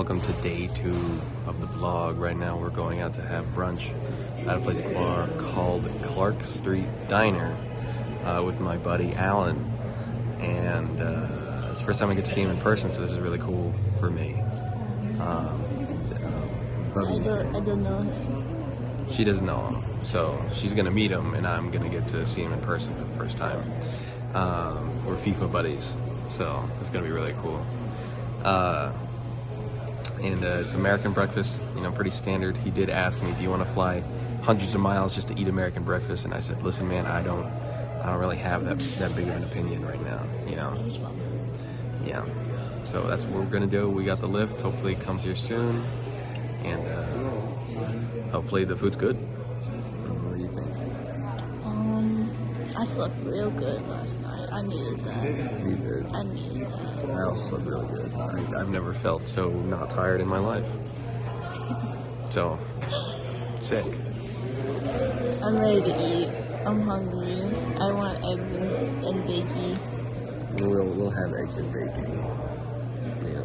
welcome to day 2 of the vlog. Right now we're going out to have brunch at a place called Clark Street Diner with my buddy Alan, and it's the first time I get to see him in person, so this is really cool for me. I don't know him. She doesn't know him, so she's gonna meet him and I'm gonna get to see him in person for the first time. We're FIFA buddies, so it's gonna be really cool. And it's American breakfast, you know, pretty standard. He did ask me, do you want to fly hundreds of miles just to eat American breakfast? And I said, listen, man, I don't really have that big of an opinion right now, you know. Yeah, so that's what we're gonna do. We got the lift. Hopefully it comes here soon, and hopefully the food's good. What do you think? I slept real good last night. I needed that. You did. I needed that. I also slept really good. I've never felt so not tired in my life. So, sick. I'm ready to eat. I'm hungry. I want eggs and bacon. We'll have eggs and bacon. Yeah.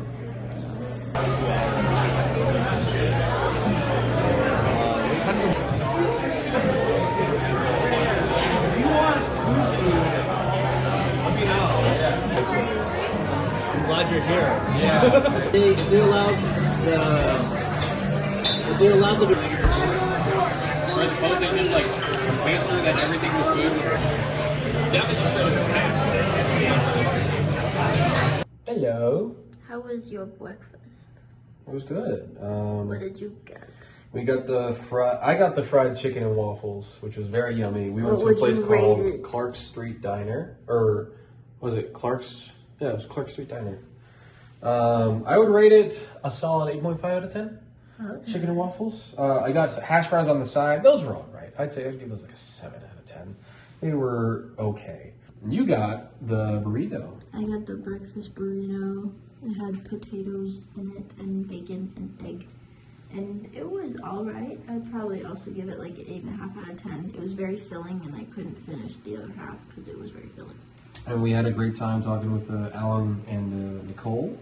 I'm glad you're here. Yeah. They allowed the. I suppose they just like made sure that everything was good. Definitely should have. Hello. How was your breakfast? It was good. What did you get? I got the fried chicken and waffles, which was very yummy. We went to a would place you rate called it? Clark Street Diner, or was it Clark's? Yeah, it was Clark Street Diner. I would rate it a solid 8.5 out of 10. Okay. Chicken and waffles. I got hash browns on the side. Those were all right. I'd say I'd give those like a 7 out of 10. They were okay. You got the burrito. I got the breakfast burrito. It had potatoes in it and bacon and egg. And it was alright. I'd probably also give it like an 8.5 out of 10. It was very filling and I couldn't finish the other half because it was very filling. And we had a great time talking with Alan and Nicole.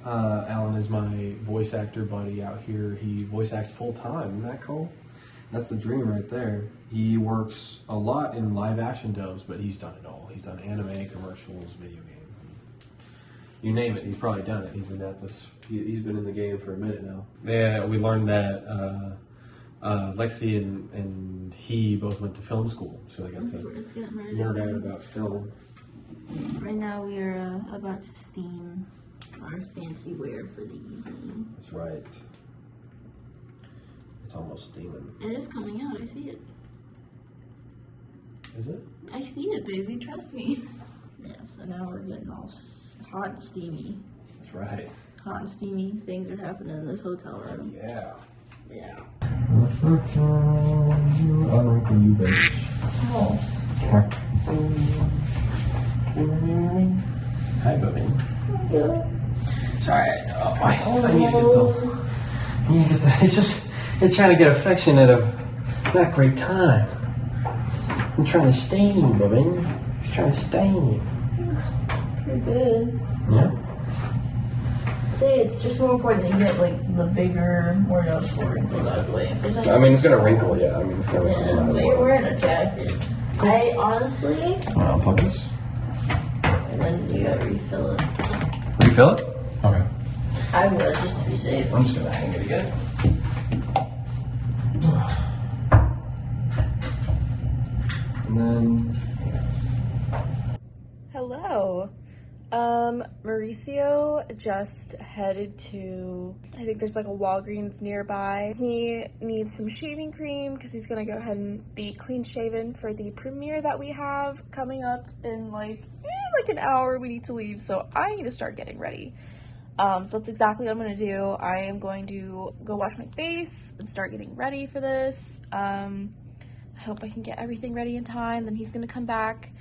Alan is my voice actor buddy out here. He voice acts full time. Isn't that cool? That's the dream right there. He works a lot in live action dubs, but he's done it all. He's done anime, commercials, video games. You name it, he's probably done it. He's been at this. He's been in the game for a minute now. Yeah, we learned that Lexie and he both went to film school, so they got It's to getting ready. nerd out about film. Right now we are about to steam our fancy wear for the evening. That's right. It's almost steaming. It is coming out, I see it. Is it? I see it, baby, trust me. Yeah, so now we're getting all hot and steamy. That's right. Hot and steamy things are happening in this hotel room. Yeah. Yeah. Unwrinkle you, bitch. Oh. Hi, Bobby. Sorry. I need to get the. It's trying to get affectionate of that great time. I'm trying to stain you, Bobby. I'm trying to stain you. Pretty good. Yeah. Say it's just more important to get like the bigger, more noticeable wrinkles out of the way. If there's any, I mean, it's gonna wrinkle. Yeah. I mean, it's gonna wrinkle. yeah, No matter but you're what. wearing a jacket. I honestly, I'll unplug this. and then you gotta refill it. Refill it? Okay. I would, just to be safe. I'm just gonna hang it again. And then. Hello. Mauricio just headed to, I think there's like a Walgreens nearby. He needs some shaving cream because he's gonna go ahead and be clean shaven for the premiere that we have coming up in like an hour. We need to leave, so I need to start getting ready. So that's exactly what I'm gonna do. I am going to go wash my face and start getting ready for this. I hope I can get everything ready in time. Then he's gonna come back.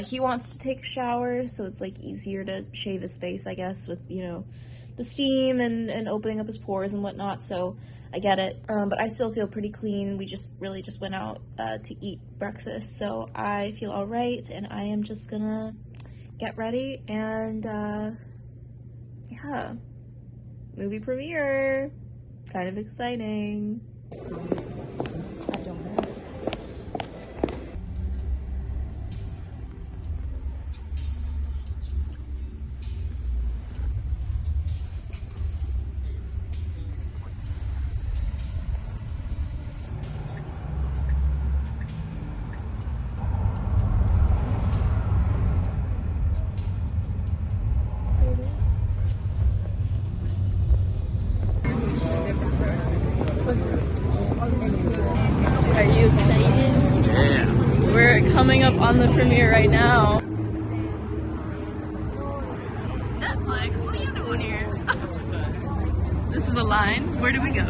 He wants to take a shower, so it's like easier to shave his face, I guess, with, you know, the steam and opening up his pores and whatnot. So I get it, but I still feel pretty clean. We just really just went out to eat breakfast, so I feel all right, and I am just gonna get ready and yeah, movie premiere. Kind of exciting. Are you excited? Yeah. We're coming up on the premiere right now. Netflix, what are you doing here? This is a line. Where do we go?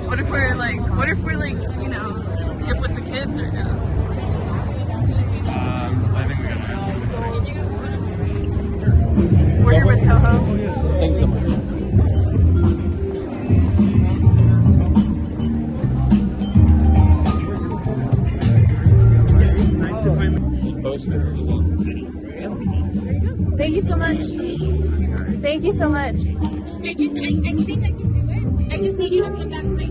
What if we're like, you know, hip with the kids or no? I think we got that. We're here with Toho. Thanks so much. Thank you so much. Thank you so much. I think I can do it. I just need you to come back with my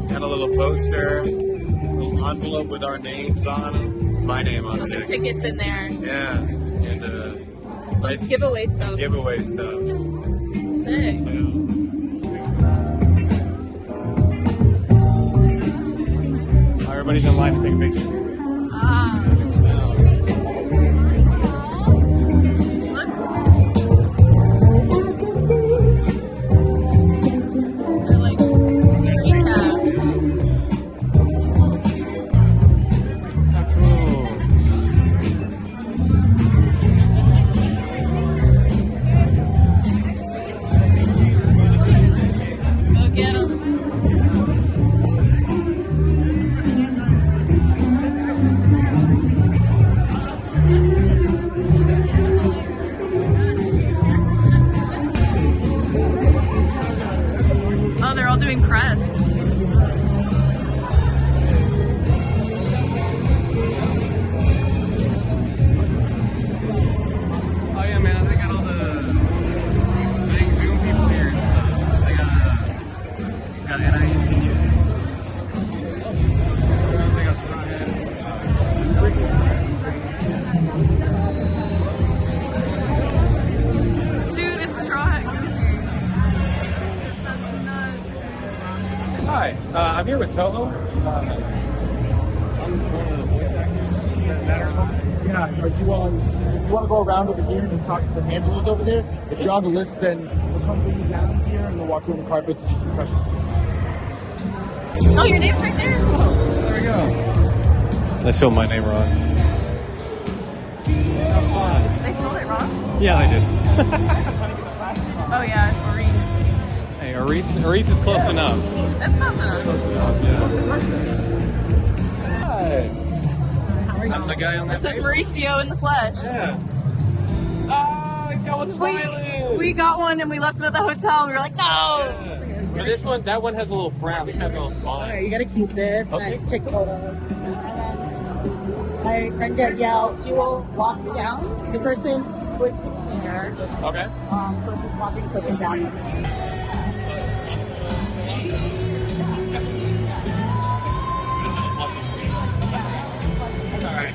Got a little poster, a little envelope with our names on it. My name on The it. tickets in there. Yeah. And like Giveaway stuff. giveaway stuff. Sick. So, everybody's in line to take a picture. They're like keycaps. Go get 'em. Oh, they're all doing press. Oh yeah, man! They got all the big Zoom people here and stuff. They got NIS community. They got Dude, it's Straw. That's nuts. Hi, I'm here with Toho. I'm one of the voice actors that are involved. Yeah, if you want to go around over here and talk to the handlers over there, if you're on the list, then we'll come bring you down here and we'll walk through the carpets and do some questions. Oh, your name's right there? There we go. They spelled my name wrong. They spelled it wrong? Yeah, they did. Oh yeah, it's Maurice. Hey, Ortiz is close enough. That's close enough. Hi. I'm the guy on This that is Mauricio in the flesh. Yeah. Ah, got one smiling. We got one and we left it at the hotel and we were like, no! But this one, that one has a little frown. This has a little smile. Alright, you gotta keep this Okay. and take photos. My friend Danielle, she will walk down. The person with the chair, Okay. person's walking quickly down. All right.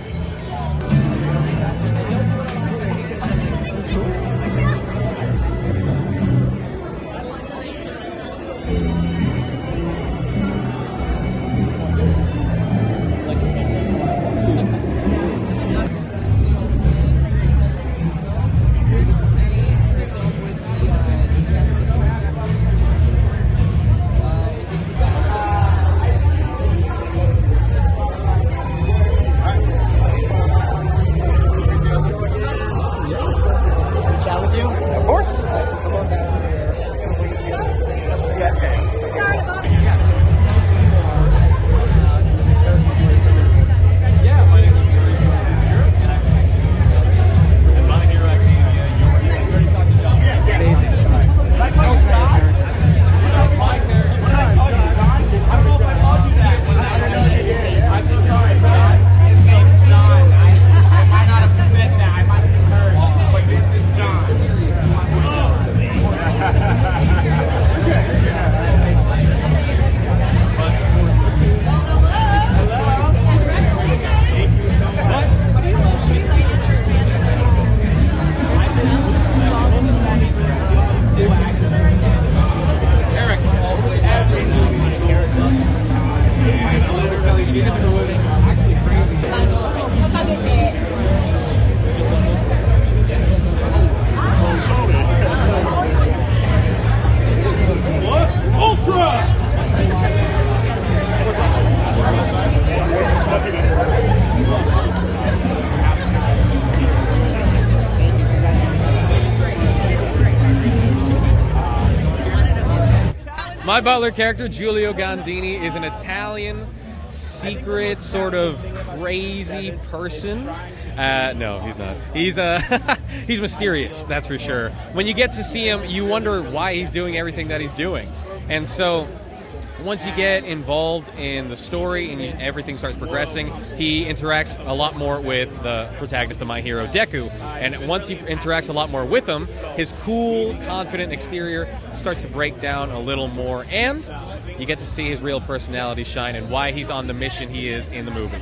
My butler character, Giulio Gandini, is an Italian secret sort of crazy person. No, he's not. He's he's mysterious, that's for sure. When you get to see him, you wonder why he's doing everything that he's doing. And so once you get involved in the story and everything starts progressing, he interacts a lot more with the protagonist of My Hero, Deku. And once he interacts a lot more with him, his cool, confident exterior starts to break down a little more. And you get to see his real personality shine and why he's on the mission he is in the movie.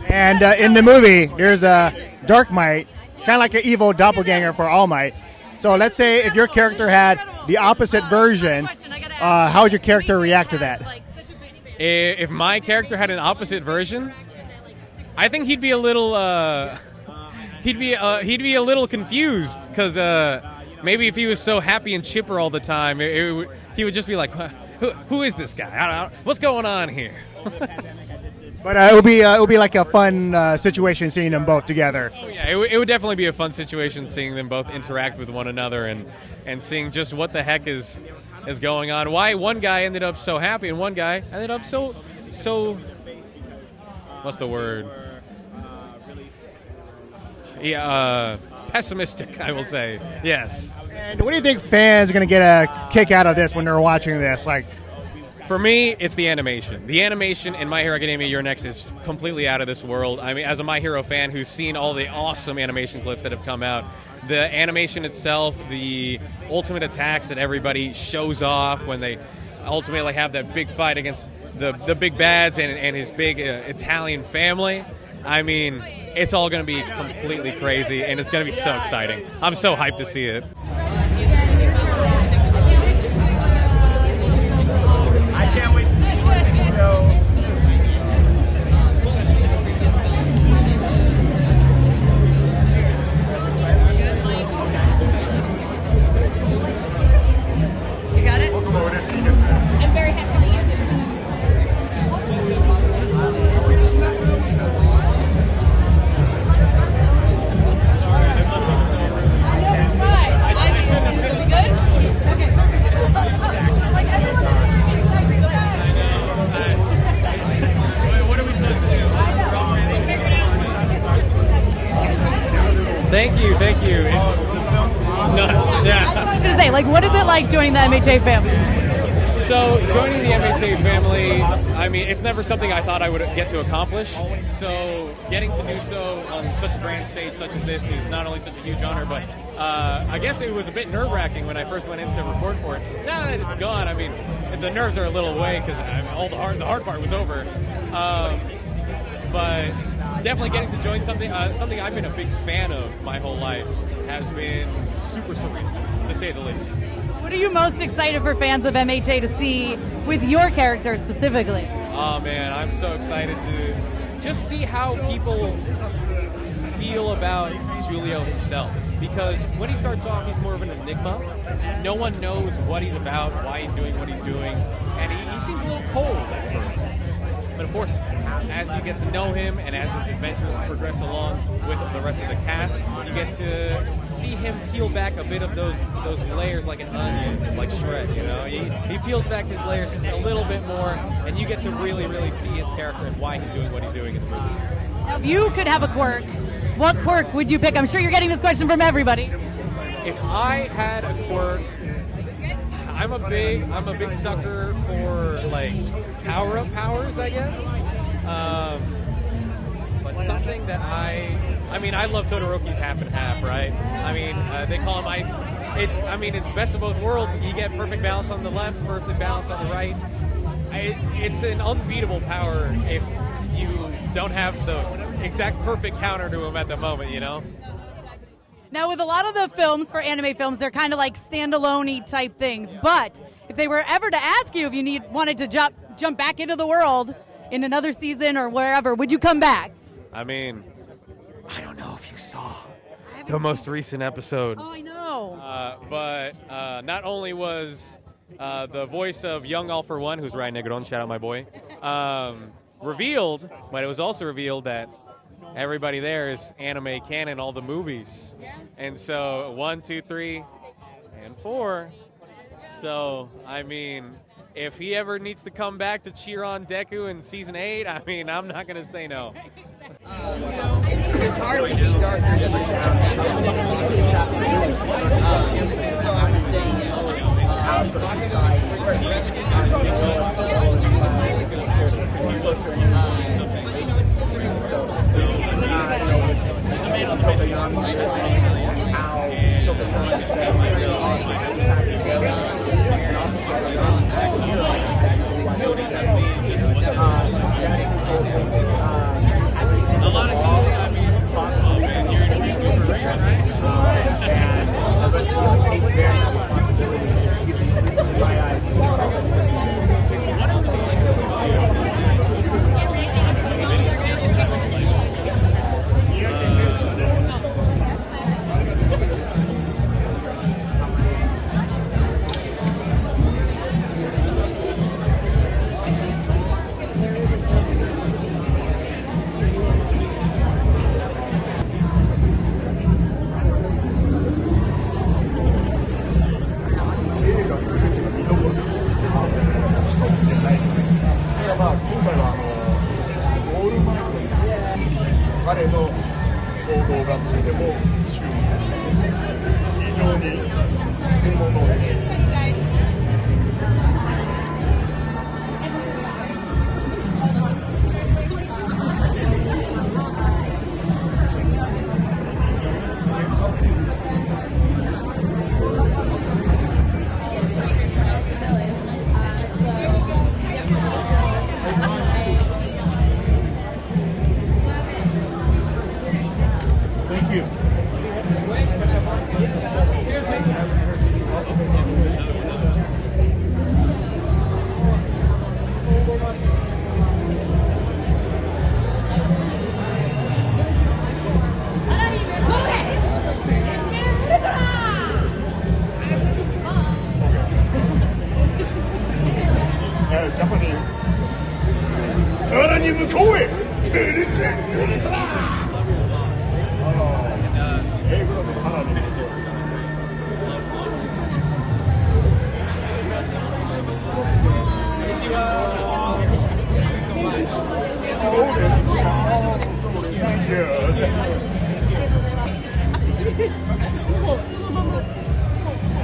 And in the movie, there's a Dark Might, kind of like an evil doppelganger for All Might. So let's say if your character had the opposite version, how would your character react to that? If my character had an opposite version, I think he'd be a little he'd be a little confused, because maybe if he was so happy and chipper all the time, he would just be like, who is this guy? What's going on here? But it would be like a fun situation seeing them both together. Oh yeah, it would definitely be a fun situation seeing them both interact with one another and seeing just what the heck is going on. Why one guy ended up so happy and one guy ended up so what's the word? Yeah, pessimistic, I will say. Yes. And what do you think fans are going to get a kick out of this when they're watching this? Like, for me, it's the animation. The animation in My Hero Academia Your Next is completely out of this world. I mean, as a My Hero fan who's seen all the awesome animation clips that have come out, the animation itself, the ultimate attacks that everybody shows off when they ultimately have that big fight against the big bads and his big Italian family. I mean, it's all going to be completely crazy, and it's going to be so exciting. I'm so hyped to see it. I can't wait to see the show. You got it? I'm very happy to use it. I know it's right. Is it good? Okay, perfect. Like everyone What are we supposed to do? Thank you. It's nuts. Yeah. I was going to say, like, what is it like joining the MHA family? So, joining the MHA family, I mean, it's never something I thought I would get to accomplish. So, getting to do so on such a grand stage such as this is not only such a huge honor, but I guess it was a bit nerve-wracking when I first went in to record for it. Now that it's gone, I mean, the nerves are a little away because all the hard part was over. But definitely getting to join something I've been a big fan of my whole life has been super surreal, to say the least. What are you most excited for fans of MHA to see with your character specifically? Oh man, I'm so excited to just see how people feel about Giulio himself. Because when he starts off, he's more of an enigma. No one knows what he's about, why he's doing what he's doing, and he seems a little cold at first. But of course, as you get to know him and as his adventures progress along with the rest of the cast, you get to see him peel back a bit of those layers like an onion, like Shred, you know? He peels back his layers just a little bit more, and you get to really, really see his character and why he's doing what he's doing in the movie. Now, if you could have a quirk, what quirk would you pick? I'm sure you're getting this question from everybody. If I had a quirk, I'm a big sucker for like power-up powers, I guess. But something that I love Todoroki's half and half, right? I mean, they call him ice. It's best of both worlds. You get perfect balance on the left, perfect balance on the right. It's an unbeatable power if you don't have the exact perfect counter to him at the moment, you know? Now, with a lot of the films for anime films, they're kind of like standalone-y type things. But if they were ever to ask you if you wanted to jump back into the world in another season or wherever, would you come back? I mean, I don't know if you saw the most recent episode. Oh, I know. But not only was the voice of Young All for One, who's Ryan Negron, shout out my boy, revealed, but it was also revealed that everybody there is anime canon, all the movies. And so 1, 2, 3, and 4 So, I mean, if he ever needs to come back to cheer on Deku in season 8, I mean, I'm not going to say no. It's hard to be darker than so I would say A lot of people, I mean, oh man, you're interviewing for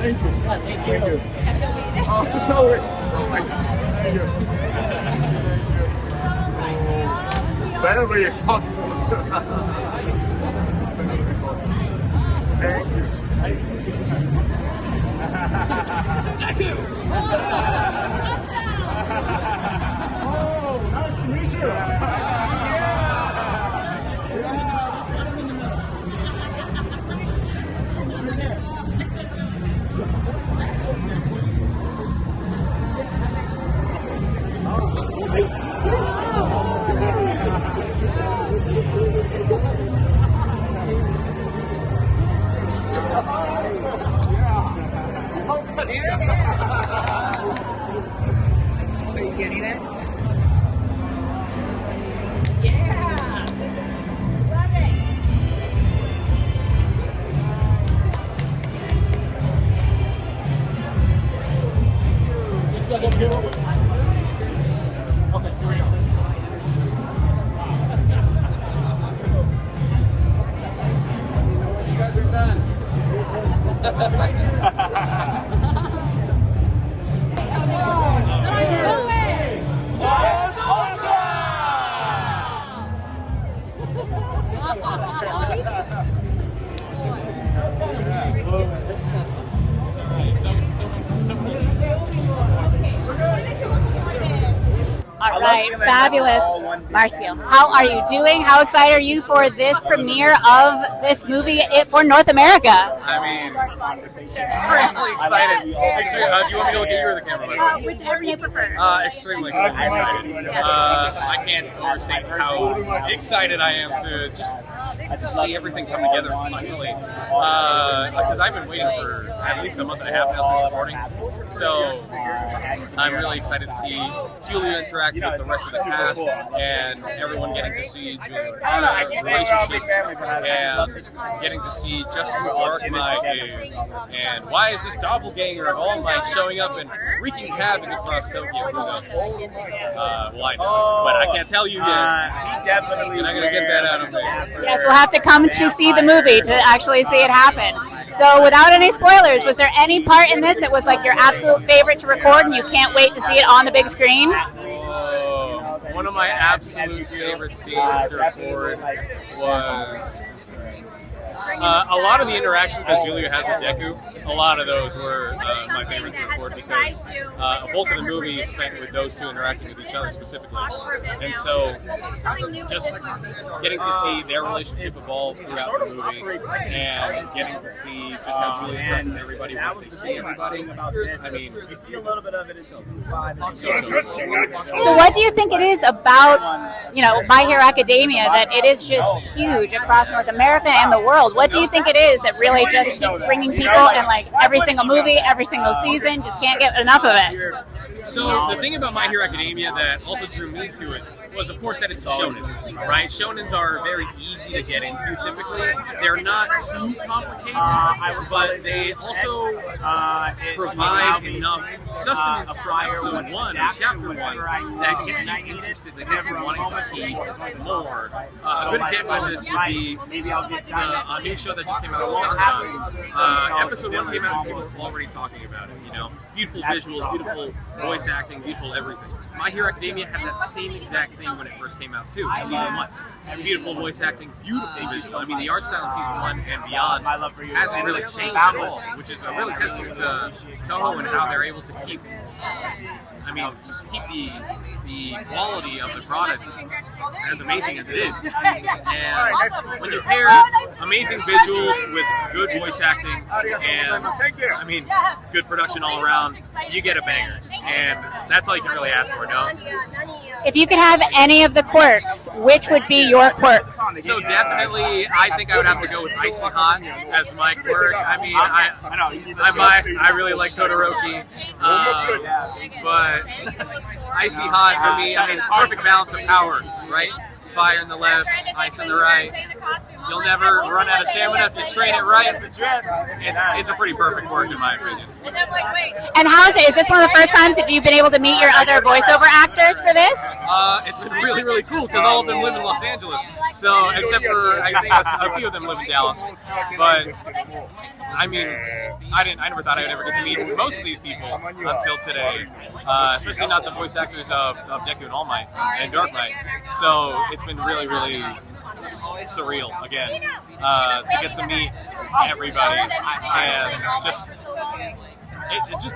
Thank you. Thank you. Oh, it's over. Thank you. Very hot. Thank you. Oh, nice to meet you. Are you getting it? Yeah! Love it! Okay, here we go. You guys are done. All right, fabulous. Mauricio, how are you doing? How excited are you for this premiere of this movie for North America? I mean, extremely excited. Do you want me to look at you or the camera? Whichever you prefer. Extremely excited. I can't understate how excited I am to just to see everything come together finally. Because I've been waiting for at least a month and a half now since recording. So I'm really excited to see Julia interact with the rest of the cast and everyone getting to see Julia's relationship and getting to see just who Dark Knight is and why is this doppelganger of All Might showing up and wreaking havoc across Tokyo. Who knows? Well, I know, but I can't tell you yet. You're not going to get that out of me. Yes, we'll have to come to see the movie to actually see it happen. So without any spoilers, was there any part in this that was like your absolute favorite to record and you can't wait to see it on the big screen? One of my absolute favorite scenes to record was a lot of the interactions that Julia has with Deku. A lot of those were my favorite to record because a bulk of the movie is spent with those two interacting with each other specifically. And so just getting to see their relationship evolve throughout the movie and getting to see just how Julia interacts with everybody once they see everybody. I mean, so what do you think it is about, My Hero Academia that it is just huge across North America and the world? What do you think it is that really just keeps bringing people and like every single movie, every single season, just can't get enough of it? So the thing about My Hero Academia that also drew me to it was, of course, that it's shonen, right? Shonens are very easy to get into typically. They're not too complicated, but they also provide enough sustenance from episode 1 or chapter 1 that gets you interested, that gets you wanting to see more. A good example of this would be a new show that just came out on Dandadan. Episode 1 came out and people were already talking about it, Beautiful visuals, beautiful voice acting, beautiful everything. My Hero Academia had that same exact thing when it first came out too, in season 1. Beautiful voice acting, beautiful visual. I mean, the art style in season 1 and beyond hasn't really changed at all, which is a really testament to Toho and how they're able to keep the quality of the product as amazing as it is. And when you pair amazing visuals with good voice acting and, good production all around, you get a banger. And that's all you can really ask for, no? If you could have any of the quirks, which would be your quirk? So definitely, I think I would have to go with Icy Hot as my quirk. I'm biased. I really like Todoroki. But Icy Hot for me, it's perfect balance of power, right? Fire in the left, ice in the right. You'll never run out of stamina if you train it right. It's a pretty perfect quirk in my opinion. And how is it? Is this one of the first times that you've been able to meet your other voiceover actors for this? It's been really, really cool because all of them live in Los Angeles. So, except for, I think a few of them live in Dallas. But, I never thought I would ever get to meet most of these people until today. Especially not the voice actors of Deku and All Might and Dark Knight. So, it's been really, really surreal again to get to meet everybody and just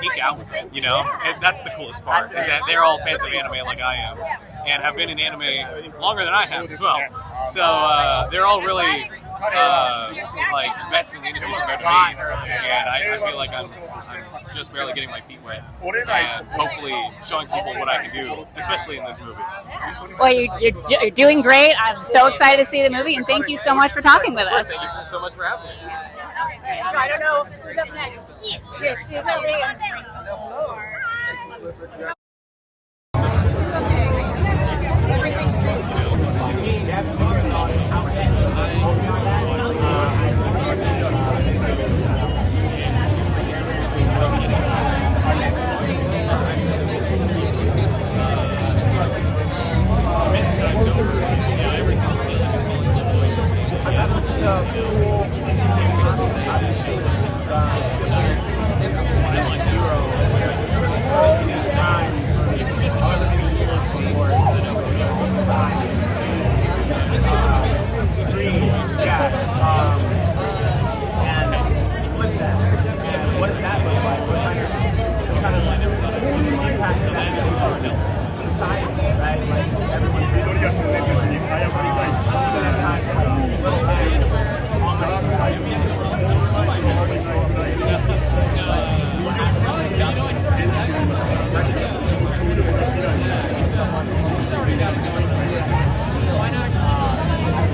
geek out with it, And that's the coolest part, is that they're all fans of anime like I am and have been in anime longer than I have as well. So they're all really like vets in the industry compared to me, and I feel like I'm just barely getting my feet wet and hopefully showing people what I can do, especially in this movie. Well, you're doing great. I'm so excited to see the movie, and thank you so much for talking with us. Thank you so much for having me. I don't know who's up next. Yes, she's over here.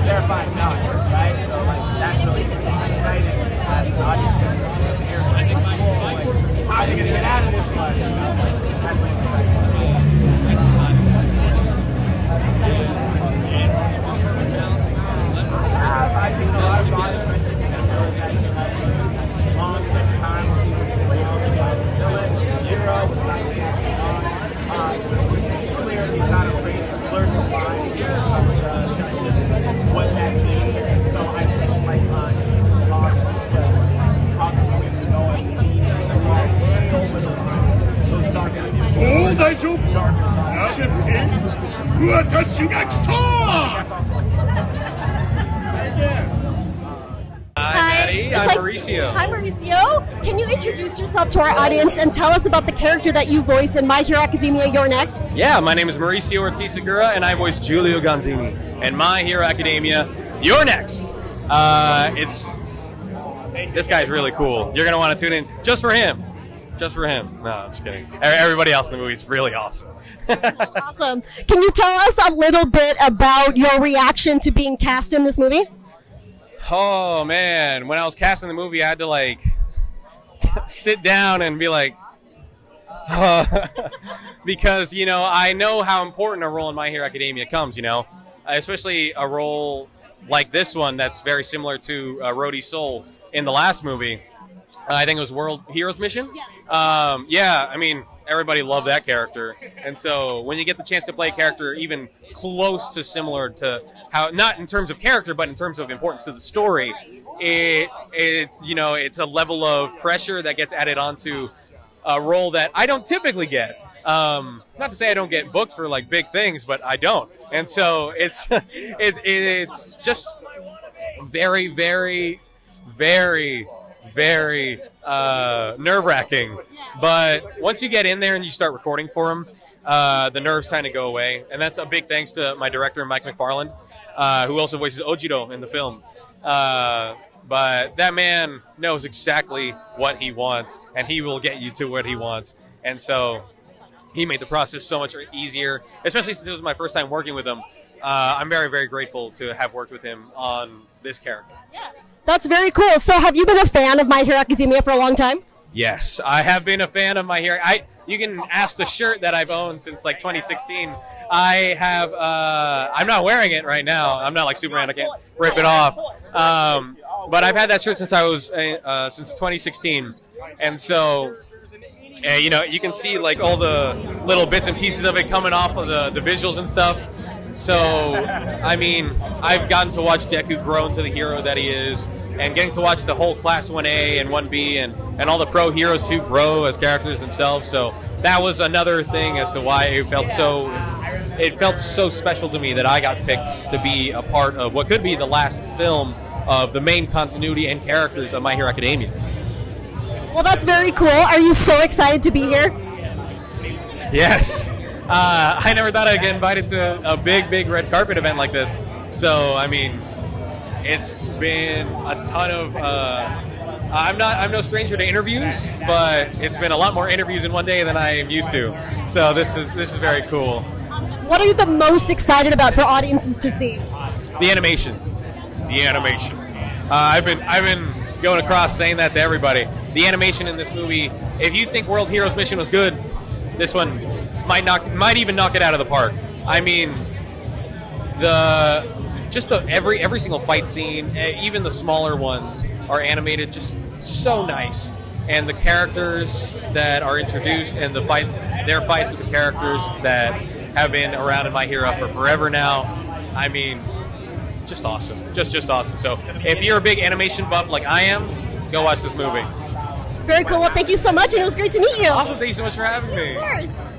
Terrifying, right? Hi, Maddie. I'm Mauricio. Hi, Mauricio. Can you introduce yourself to our audience and tell us about the character that you voice in My Hero Academia, You're Next? Yeah, my name is Mauricio Ortiz-Segura, and I voice Giulio Gandini. And My Hero Academia, You're Next. This guy's really cool. You're going to want to tune in just for him. Just for him. No, I'm just kidding. Everybody else in the movie is really awesome. Awesome. Can you tell us a little bit about your reaction to being cast in this movie? Oh, man. When I was casting the movie, I had to, sit down and be like, because, I know how important a role in My Hero Academia comes, especially a role like this one that's very similar to Rhodey's Soul in the last movie. I think it was World Heroes Mission. Yes. Everybody loved that character. And so when you get the chance to play a character even close to similar to how, not in terms of character, but in terms of importance to the story, it's a level of pressure that gets added onto a role that I don't typically get. Not to say I don't get booked for big things, but I don't. And so it's just very, very, very, very nerve-wracking. But once you get in there and you start recording for him, the nerves kind of go away. And that's a big thanks to my director, Mike McFarland, who also voices Ojiro in the film. But that man knows exactly what he wants, and he will get you to what he wants. And so he made the process so much easier, especially since it was my first time working with him. I'm very, very grateful to have worked with him on this character. Yeah. That's very cool. So have you been a fan of My Hero Academia for a long time? Yes, I have been a fan of My Hero. You can ask the shirt that I've owned since 2016. I have. I'm not wearing it right now. I'm not like Superman. I can't rip it off. But I've had that shirt since I was since 2016, and so you can see all the little bits and pieces of it coming off of the visuals and stuff. So, I've gotten to watch Deku grow into the hero that he is, and getting to watch the whole Class 1A and 1B and all the pro heroes who grow as characters themselves. So that was another thing as to why it felt so special to me that I got picked to be a part of what could be the last film of the main continuity and characters of My Hero Academia. Well, that's very cool. Are you so excited to be here? Yes. I never thought I'd get invited to a big red carpet event like this. So, it's been a ton of... I'm no stranger to interviews, but it's been a lot more interviews in one day than I am used to. So this is very cool. What are you the most excited about for audiences to see? The animation. I've been going across saying that to everybody. The animation in this movie, if you think World Heroes Mission was good, this one might even knock it out of the park. Every single fight scene, even the smaller ones, are animated just so nice. And the characters that are introduced and their fights with the characters that have been around in My Hero for forever now, just awesome. Just awesome. So if you're a big animation buff like I am, go watch this movie. Very cool. Well, thank you so much, and it was great to meet you. Awesome. Thank you so much for having me. Of course.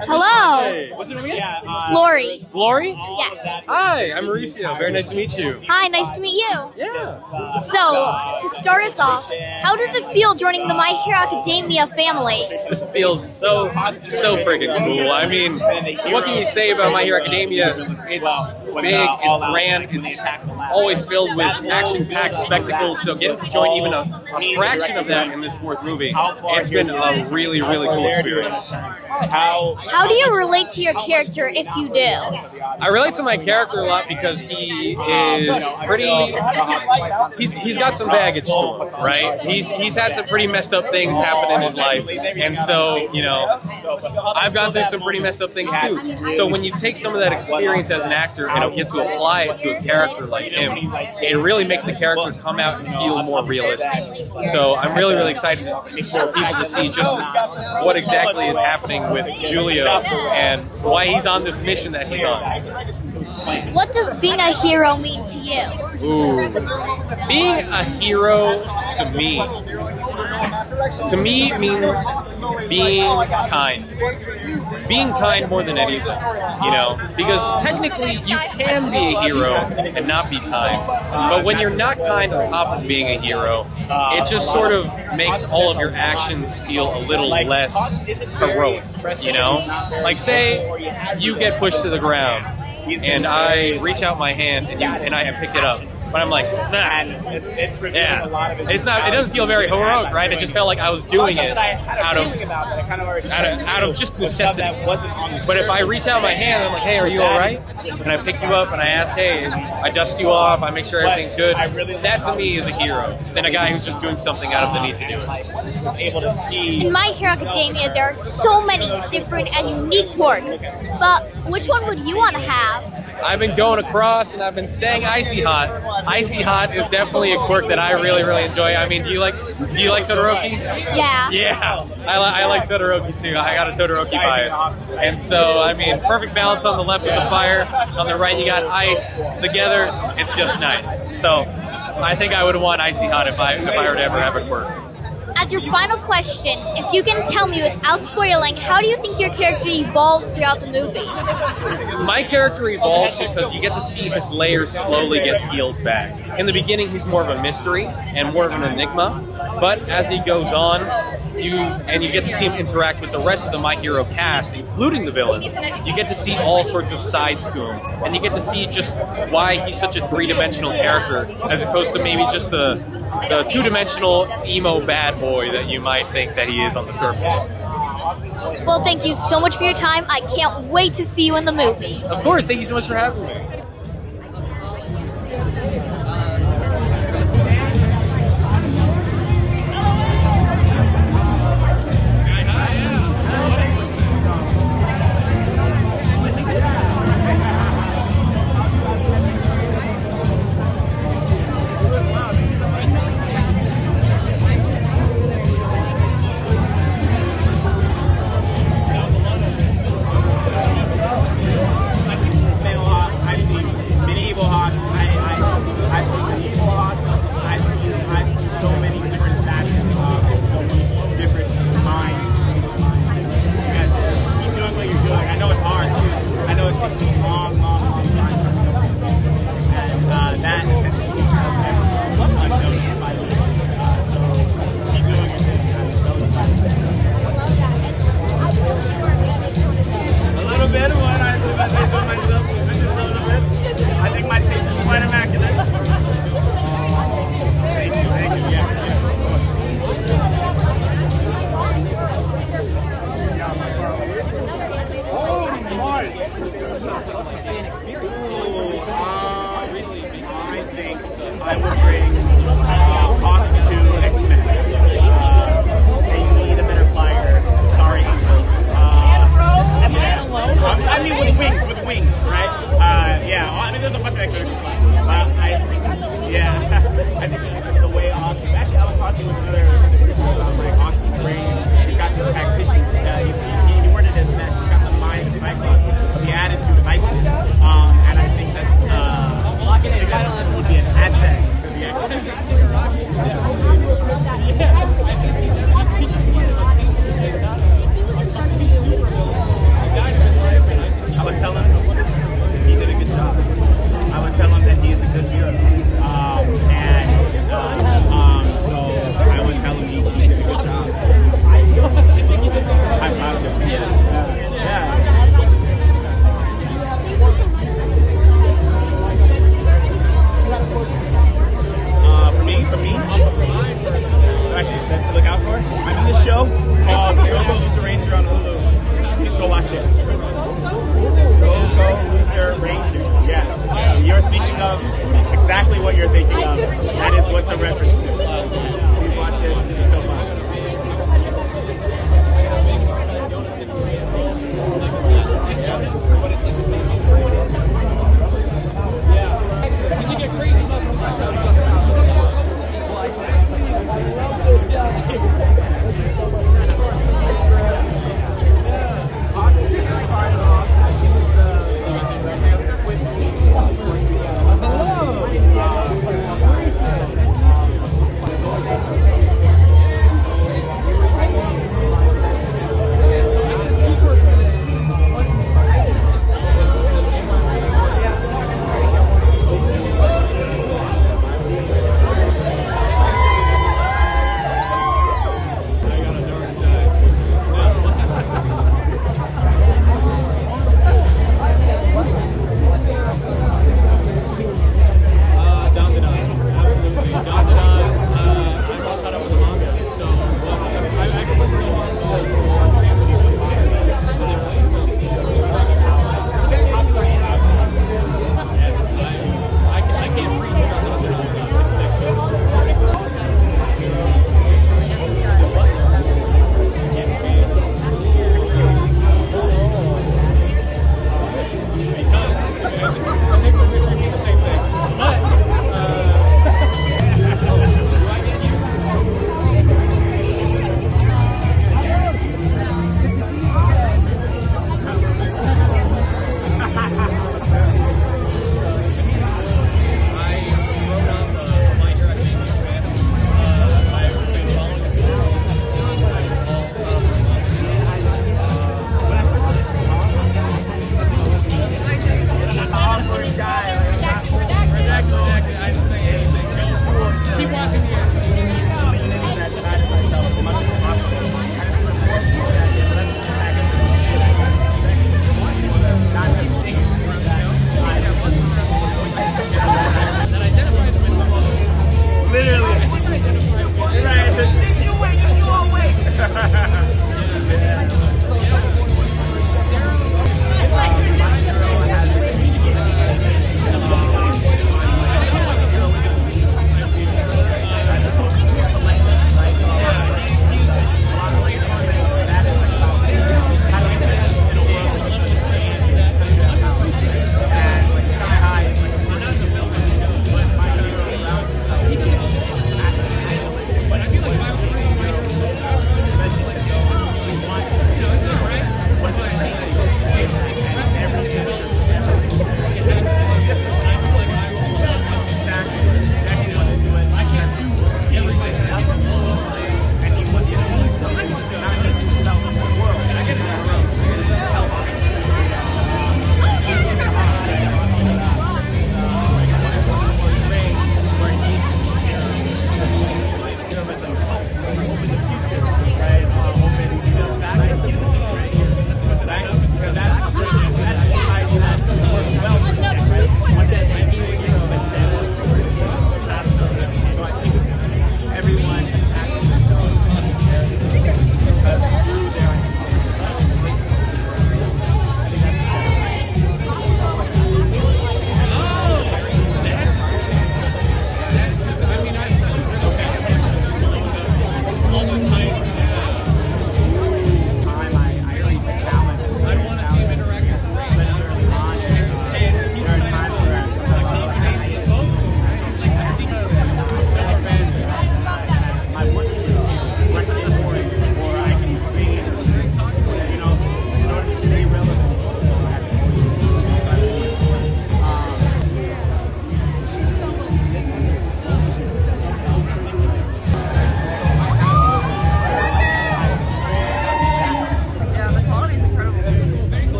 Hello. Hey, what's your name again? Lori. Lori? Yes. Hi, I'm Mauricio. Very nice to meet you. Hi, nice to meet you. Yeah. So, to start us off, how does it feel joining the My Hero Academia family? It feels so freaking cool. What can you say about My Hero Academia? It's big, it's grand, it's always filled with action-packed spectacles, so getting to join even a fraction of that in this fourth movie, it's been a really, really cool experience. How How do you relate to your character if you do? I relate to my character a lot because he is pretty. He's got some baggage to him, right? He's had some pretty messed up things happen in his life, and so I've gone through some pretty messed up things too. So when you take some of that experience as an actor and get to apply it to a character like him, it really makes the character come out and feel more realistic. So I'm really, really excited for people to see just what exactly is happening with Julio and why he's on this mission that he's on. What does being a hero mean to you? Ooh. Being a hero to me means being kind. Being kind more than anything, because technically you can be a hero and not be kind. But when you're not kind on top of being a hero, it just sort of makes all of your actions feel a little less heroic, Like say you get pushed to the ground and I reach out my hand and I pick it up. But I'm like, nah. It's not. It doesn't feel very heroic, right? It just felt like I was doing it out of just necessity. But if I reach out my hand, I'm like, hey, are you all right? And I pick you up and I ask, hey, I dust you off. I make sure everything's good. That to me is a hero than a guy who's just doing something out of the need to do it. In My Hero Academia, there are so many different and unique quirks. But which one would you want to have? I've been going across and I've been saying Icy Hot. Icy Hot is definitely a quirk that I really, really enjoy. I mean, do you like Todoroki? Yeah. Yeah, I like Todoroki too. I got a Todoroki bias. And so, I mean, perfect balance on the left with the fire. On the right, you got ice. Together, it's just nice. So, I think I would want Icy Hot if I were to ever have a quirk. As your final question, if you can tell me without spoiling, how do you think your character evolves throughout the movie? My character evolves because you get to see his layers slowly get peeled back. In the beginning, he's more of a mystery and more of an enigma, but as he goes on, you get to see him interact with the rest of the My Hero cast, including the villains. You get to see all sorts of sides to him, and you get to see just why he's such a three-dimensional character, as opposed to maybe just the two-dimensional emo bad boy that you might think that he is on the surface. Well, thank you so much for your time. I can't wait to see you in the movie. Of course, thank you so much for having me.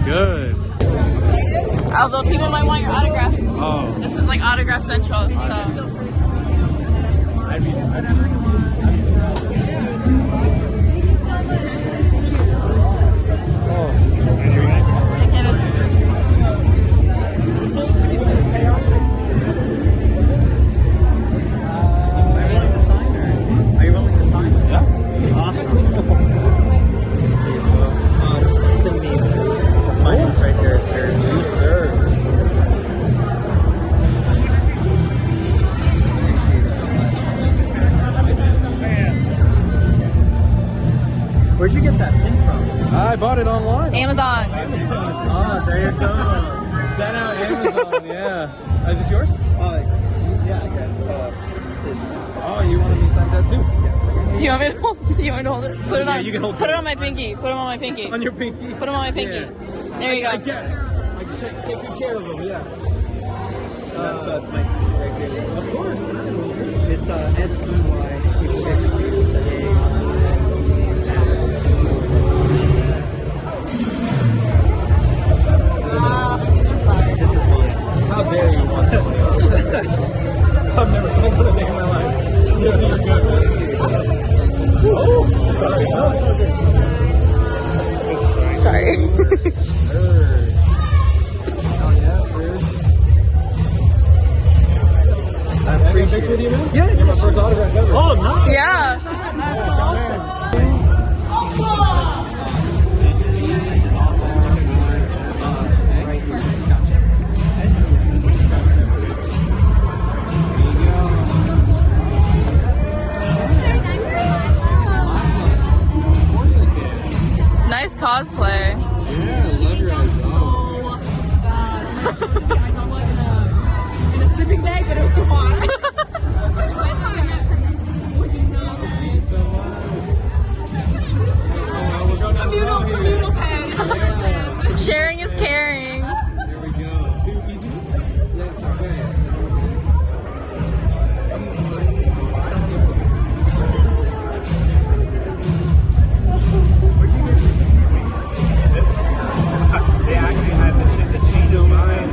Good. Although people might want your autograph. Oh. This is like autograph central. So. Where'd you get that pin from? I bought it online. Amazon. Oh, there you go. Shout out Amazon, yeah. Is this yours? Yeah, okay. This. Oh, you wanted me to sign that too? Do you want me to hold? Do you want me to hold it? Put it on. You can hold Put it on my pinky. Put it on my pinky. On your pinky? Put them on my pinky. Yeah. There you go. I get it. I can take good care of them, yeah. That's my right here. Of course. It's S-E-Y. You can get it with the A. This is mine. How dare you want somebody else? I've never seen another day in my life. You're good. Oh, sorry. No, it's all good. Sorry. Oh, yeah, weird. I appreciate picture with you, man? Yeah, You're my first autograph ever. Oh, nice. Yeah. That's so awesome. Nice cosplay. Yeah, love your eyes. In a sleeping bag, but it was too hot. Communal pen. Sharing is caring. There we go. Too easy? Yes, okay. They actually had the change of mind.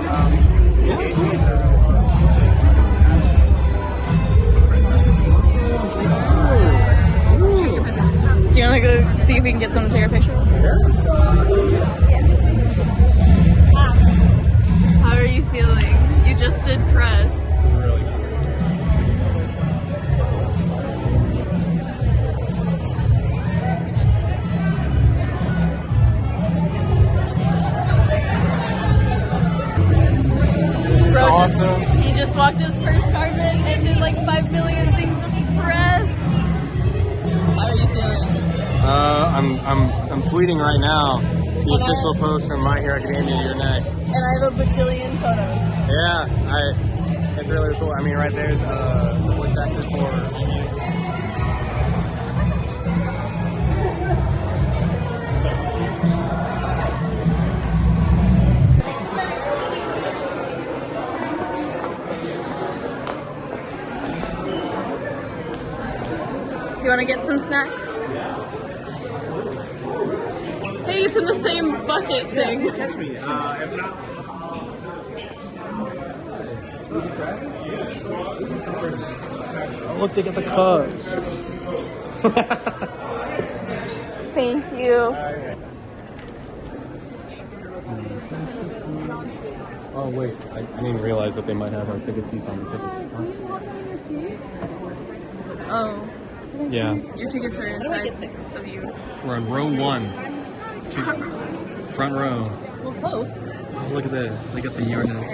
Do you want to go see if we can get someone to take a picture? How are you feeling? You just did press. Bro, Awesome. he just walked his first carpet and did like 5 million things of press. How are you feeling? I'm tweeting right now the official post from My Hero Academia. You're next. And I have a bajillion photos. Yeah, it's really cool. I mean, right there's the voice actor for. You want to get some snacks? Hey, it's in the same bucket thing. Catch me. If not. Oh, look, they got the Cubs. Thank you. Oh wait, I didn't even realize that they might have our ticket seats on the tickets. Oh. Yeah. Your tickets are inside of you. We're on row 1. Front row. Well, close. Look at that. They got the urinals.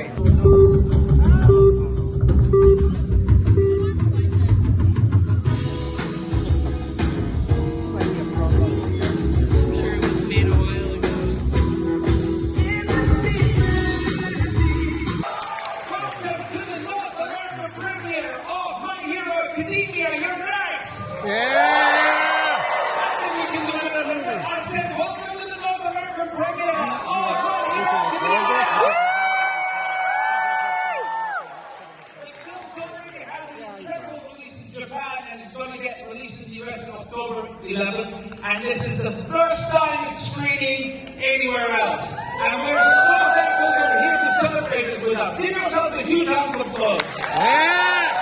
And this is the first time it's screening anywhere else. And we're so thankful you're here to celebrate it with us. Give yourselves a huge round of applause. Yeah!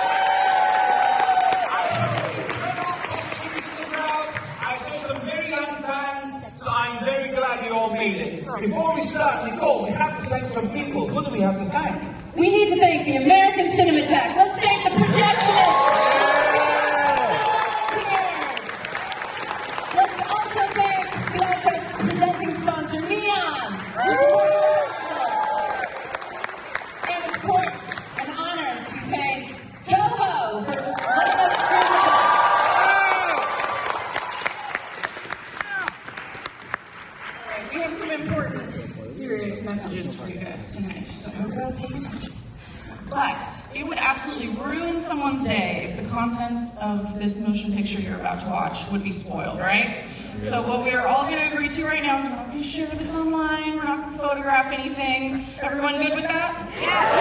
I saw some very young fans, so I'm very glad you all made it. Before we start, Nicole, we have to thank some people. Who do we have to thank? We need to thank the American Cinematheque. Let's thank the projectionists. Let's also thank the Outfit's presenting sponsor, Neon. And of course, an honor to thank Toho for letting us we have some important, serious messages for you guys tonight, so everybody pay attention. But it would absolutely ruin someone's day if the contents of this motion picture you're about to watch would be spoiled, right? So what we are all going to agree to right now is we're not going to share this online, we're not going to photograph anything. Everyone good with that? Yeah.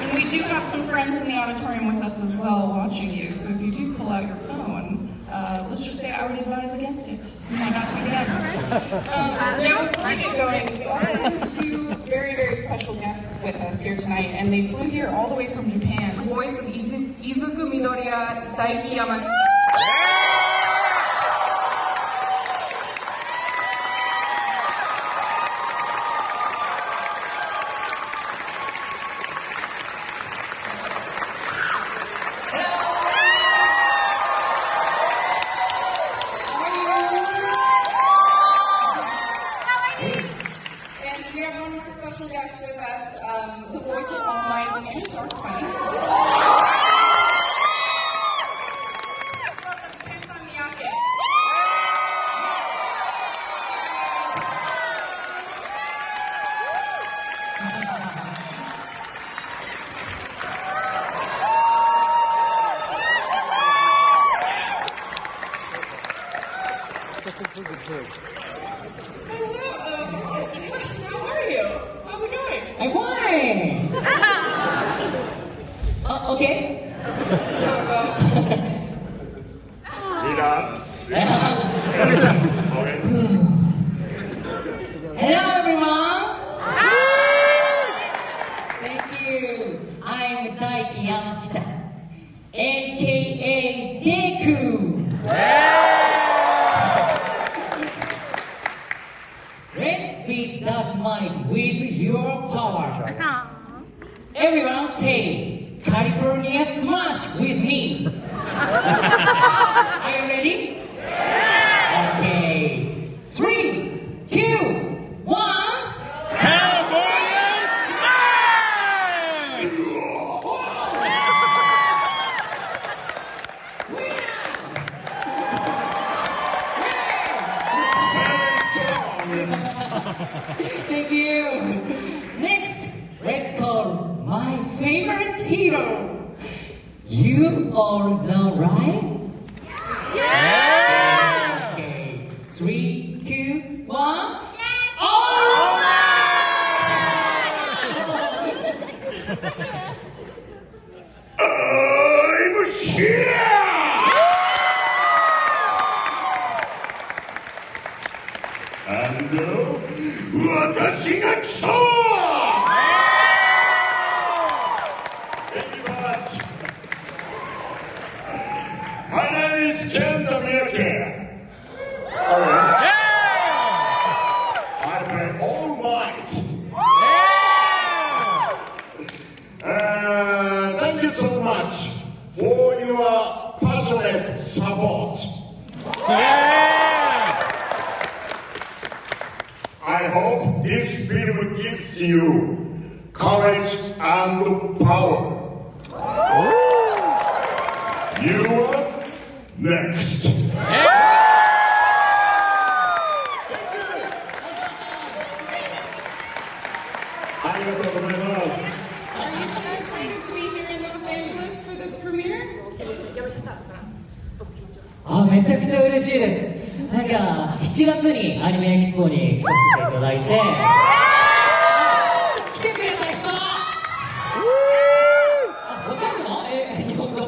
And we do have some friends in the auditorium with us as well watching you, so if you do pull out your phone, let's just say I would advise against it. You might not see the end. Now, before we get going, we also have two very, very special guests with us here tonight, and they flew here all the way from Japan. The voice of Izuku Midoriya, Daiki Yamashita. Thank you. Next, let's call my favorite hero. You all know, right? Yeah! Okay. 3, 2, 1. All I'm here! And 私が来た! Thank you so much. My name is Kenta Miyake. Alright. I play All Might. Thank you so much for your passionate support. I hope this film gives you courage and power. You are next. Are you too excited to be here in Los Angeles for this premiere? めちゃくちゃ嬉しいです。なんか7月にアニメエキスポに来させていただいて、来てくれた人、わかるの？日本語。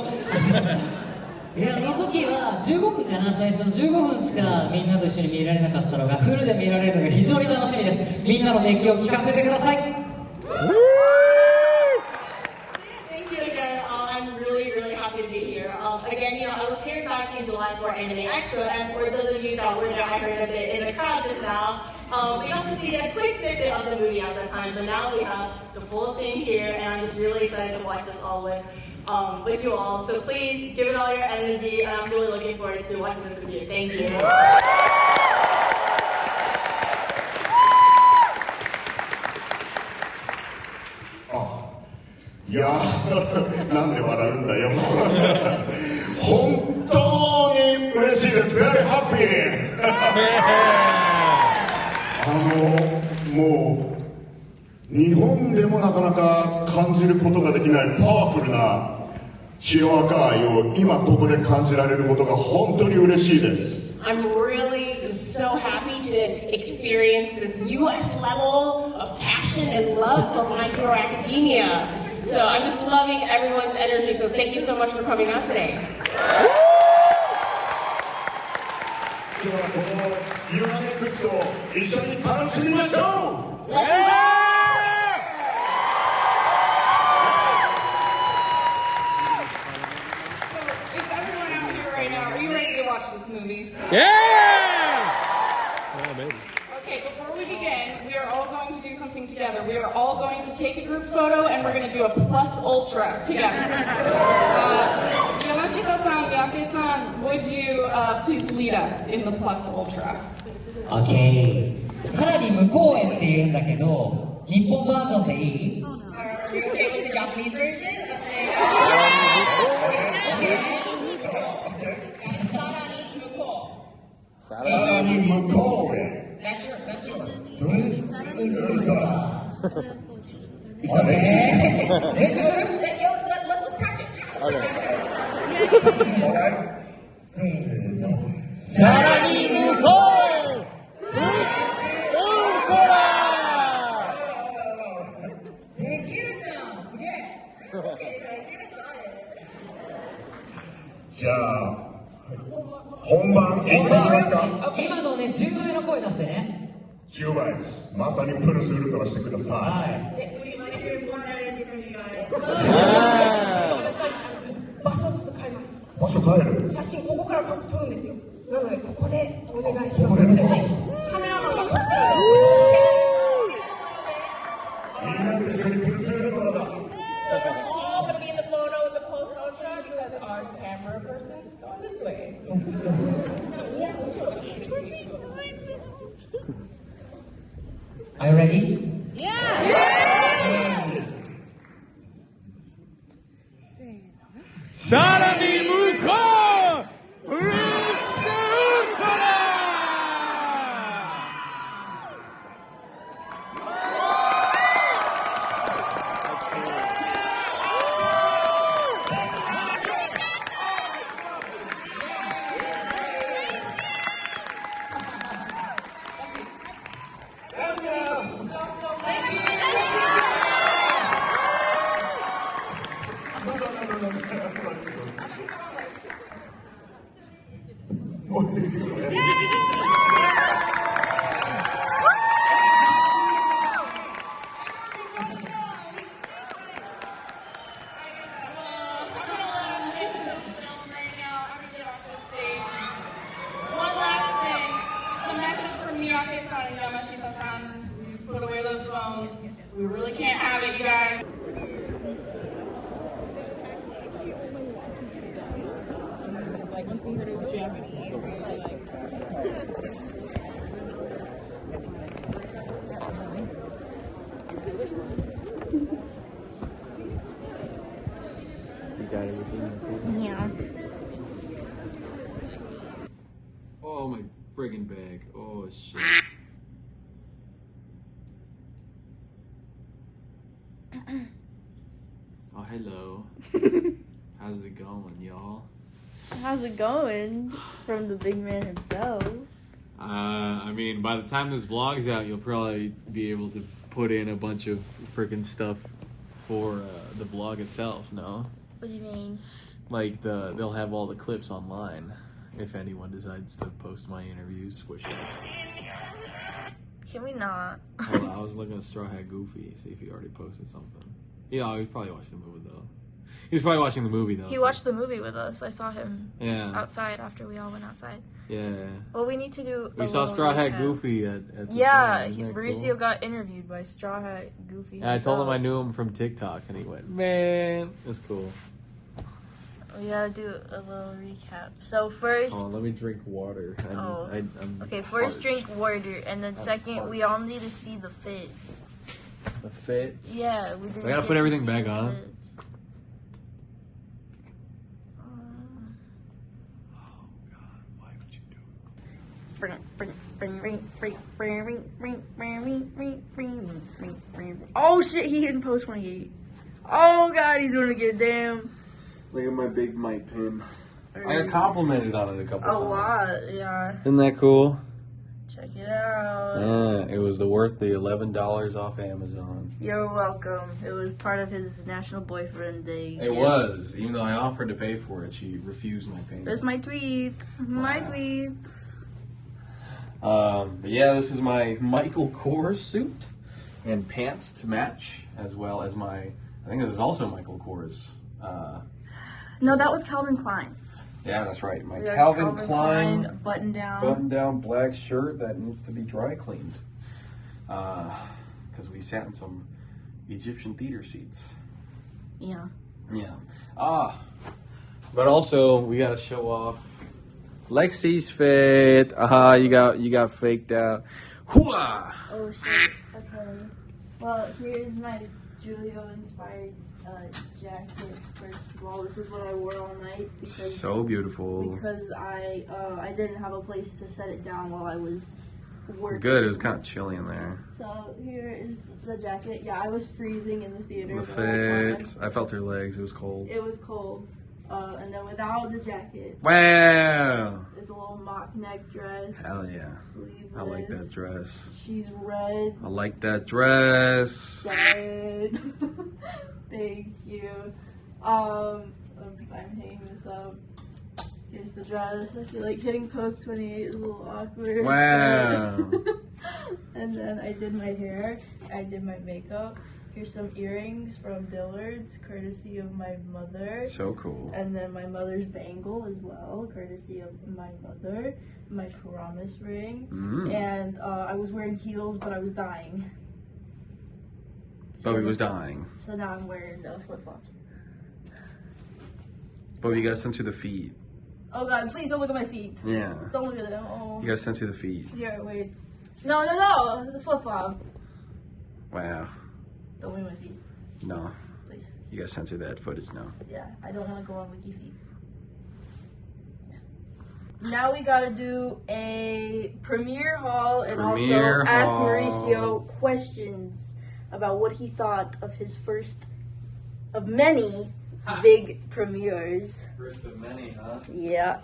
いや、あの時時は15分かな、最初の15分しかみんなと一緒に見られなかったのがフルで見られるのが非常に楽しみです。みんなの熱気を聞かせてください。Thank you again. I'm really, really happy to be here. Again, I was here back in July for Anime Extra, and for those of you that were there, I heard a bit in the crowd just now. We got to see a quick snippet of the movie at the time, but now we have the full thing here, and I'm just really excited to watch this all with you all. So please give it all your energy, and I'm really looking forward to watching this with you. Thank you. いやー、なんで笑うんだよ。本当に嬉しいです。Very happy。もう日本でもなかなか感じることができないパワフルなヒロアカ愛を今ここで感じられることが本当に嬉しいです。I'm really just so happy to experience this U.S. level of passion and love for My Hero Academia. So I'm just loving everyone's energy. So thank you so much for coming out today. 今日はこのユアネクストを一緒に楽しみましょう。 Let's enjoy! So is everyone out here right now? Are you ready to watch this movie? Yeah! Oh, maybe. Okay, before we begin, we are all going to do something together. We are all going to take a group photo and we're going to do a plus ultra together. Yamashita-san, Miyake-san, would you please lead us in the plus ultra? OK。さらに向こうへって言うんだけど、日本バージョンでいい？ Are you okay with the Japanese version? さらに向こうへ。 That's yours. Let's practice. Okay. さらに向こう。できるじゃん。すげえ。じゃあ本番行ってみますか。今のね、10倍の声出してね。10倍です。まさにプルスウルトラしてください。場所をちょっと変えます。場所変える。写真ここから撮るんですよ。なのでここでお願いします。カメラマンがこっちみんなと一緒にプルスウルトラだ。all gonna be in the photo with the post ultra because our camera person's going this way. Are you ready? Yeah! さらに向こう。ブルースウルトラ。Put away those phones. We really can't have it, you guys. It's like once he heard it was Japanese, he was like, You got everything? Yeah. Oh, my friggin' bag. Oh, shit. Oh, hello. How's it going, y'all? How's it going from the big man himself? I mean, by the time this vlog's out, you'll probably be able to put in a bunch of freaking stuff for the vlog itself, no? What do you mean? like they'll have all the clips online if anyone decides to post my interviews. Squish it. Can we not? Hold on, I was looking at Straw Hat Goofy, see if he already posted something. Yeah, he's probably watching the movie though. He was probably watching the movie though. He watched the movie with us. I saw him outside after we all went outside. Yeah. Well, we need to do. You saw Straw Hat Goofy at the Mauricio got interviewed by Straw Hat Goofy. Yeah, I told him I knew him from TikTok, and he went, "Man, that's cool." We gotta do a little recap. So first, let me drink water. I'm okay. First, parched. drink water, and then second, we all need to see the fit. The fits. Yeah, we didn't. I gotta put everything back on. Oh shit, he hit in post 28. Oh god, he's doing it again, damn. Look at my big mic pin. I got complimented on it a couple times. A lot, yeah. Isn't that cool? Check it out. Yeah, it was worth the $11 off Amazon. You're welcome. It was part of his National Boyfriend Day. It was. Even though I offered to pay for it, she refused my payment. There's my tweet. My tweet. But yeah, this is my Michael Kors suit and pants to match, as well as my, I think this is also Michael Kors. No, that was Calvin Klein. Yeah, that's right. My Calvin Klein button down black shirt that needs to be dry cleaned. Because we sat in some Egyptian theater seats. Yeah. Yeah. But also we gotta show off Lexie's fit. You got faked out. Hooah! Oh shit. Okay. Well, here's my Julio inspired jacket. First of all, this is what I wore all night because So beautiful. Because I didn't have a place to set it down while I was working. Good. It was kind of chilly in there. So here is the jacket. Yeah, I was freezing in the theater. The fit. I felt her legs. It was cold. It was cold. And then without the jacket. Wow. It's a little mock neck dress. Hell yeah. Sleeveless. I like that dress. She's red. I like that dress. Red. Thank you. I'm hanging this up. Here's the dress. I feel like hitting post 28 is a little awkward. Wow. And then I did my hair. I did my makeup. Here's some earrings from Dillard's, courtesy of my mother. So cool. And then my mother's bangle as well, courtesy of my mother. My promise ring. And I was wearing heels, but I was dying. Bobby was dying. So now I'm wearing the flip-flops. Bobby, you gotta censor the feet. Oh god, please don't look at my feet. Yeah. Don't look at them. Oh. You gotta censor the feet. Here, wait. No, the flip-flop. Wow. Don't look at my feet. No. Please. You gotta censor that footage now. Yeah, I don't want to go on Wiki Feed. Yeah. Now we gotta do a premiere haul and also ask Mauricio questions about what he thought of his first of many big premieres. First of many, huh? Yeah.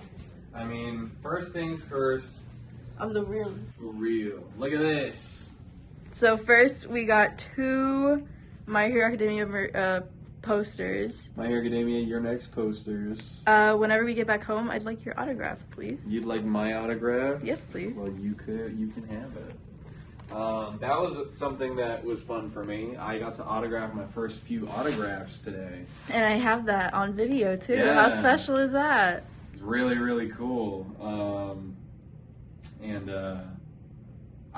I mean, first things first. I'm the realist. For real. Look at this. So first we got 2 My Hero Academia posters. My Hero Academia, your next posters. Whenever we get back home, I'd like your autograph, please. You'd like my autograph? Yes, please. Well, you can have it. That was something that was fun for me. I got to autograph my first few autographs today. And I have that on video too. Yeah. How special is that? It's really, really cool.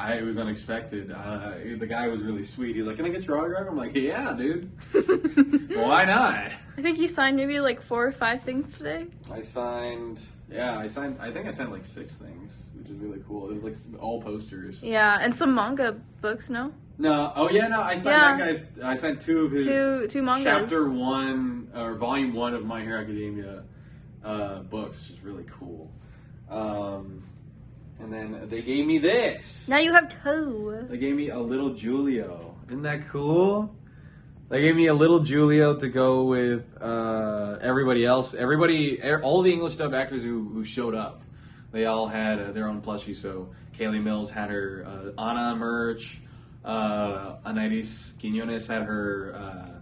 It was unexpected. The guy was really sweet. He's like, "Can I get your autograph?" I'm like, "Yeah, dude. Why not?" I think you signed maybe like 4 or 5 things today. I think I signed like 6 things, which is really cool. It was like all posters. Yeah, and some manga books, no? No, I signed that guy's. I signed 2 of his two mangas. Chapter 1 or Volume 1 of My Hero Academia books, which is really cool. And then they gave me this. Now you have 2. They gave me a little Julio. Isn't that cool? They gave me a little Julio to go with everybody else. All the English dub actors who showed up, they all had their own plushie. So Kaylee Mills had her Anna merch. Anairis Quiñones had her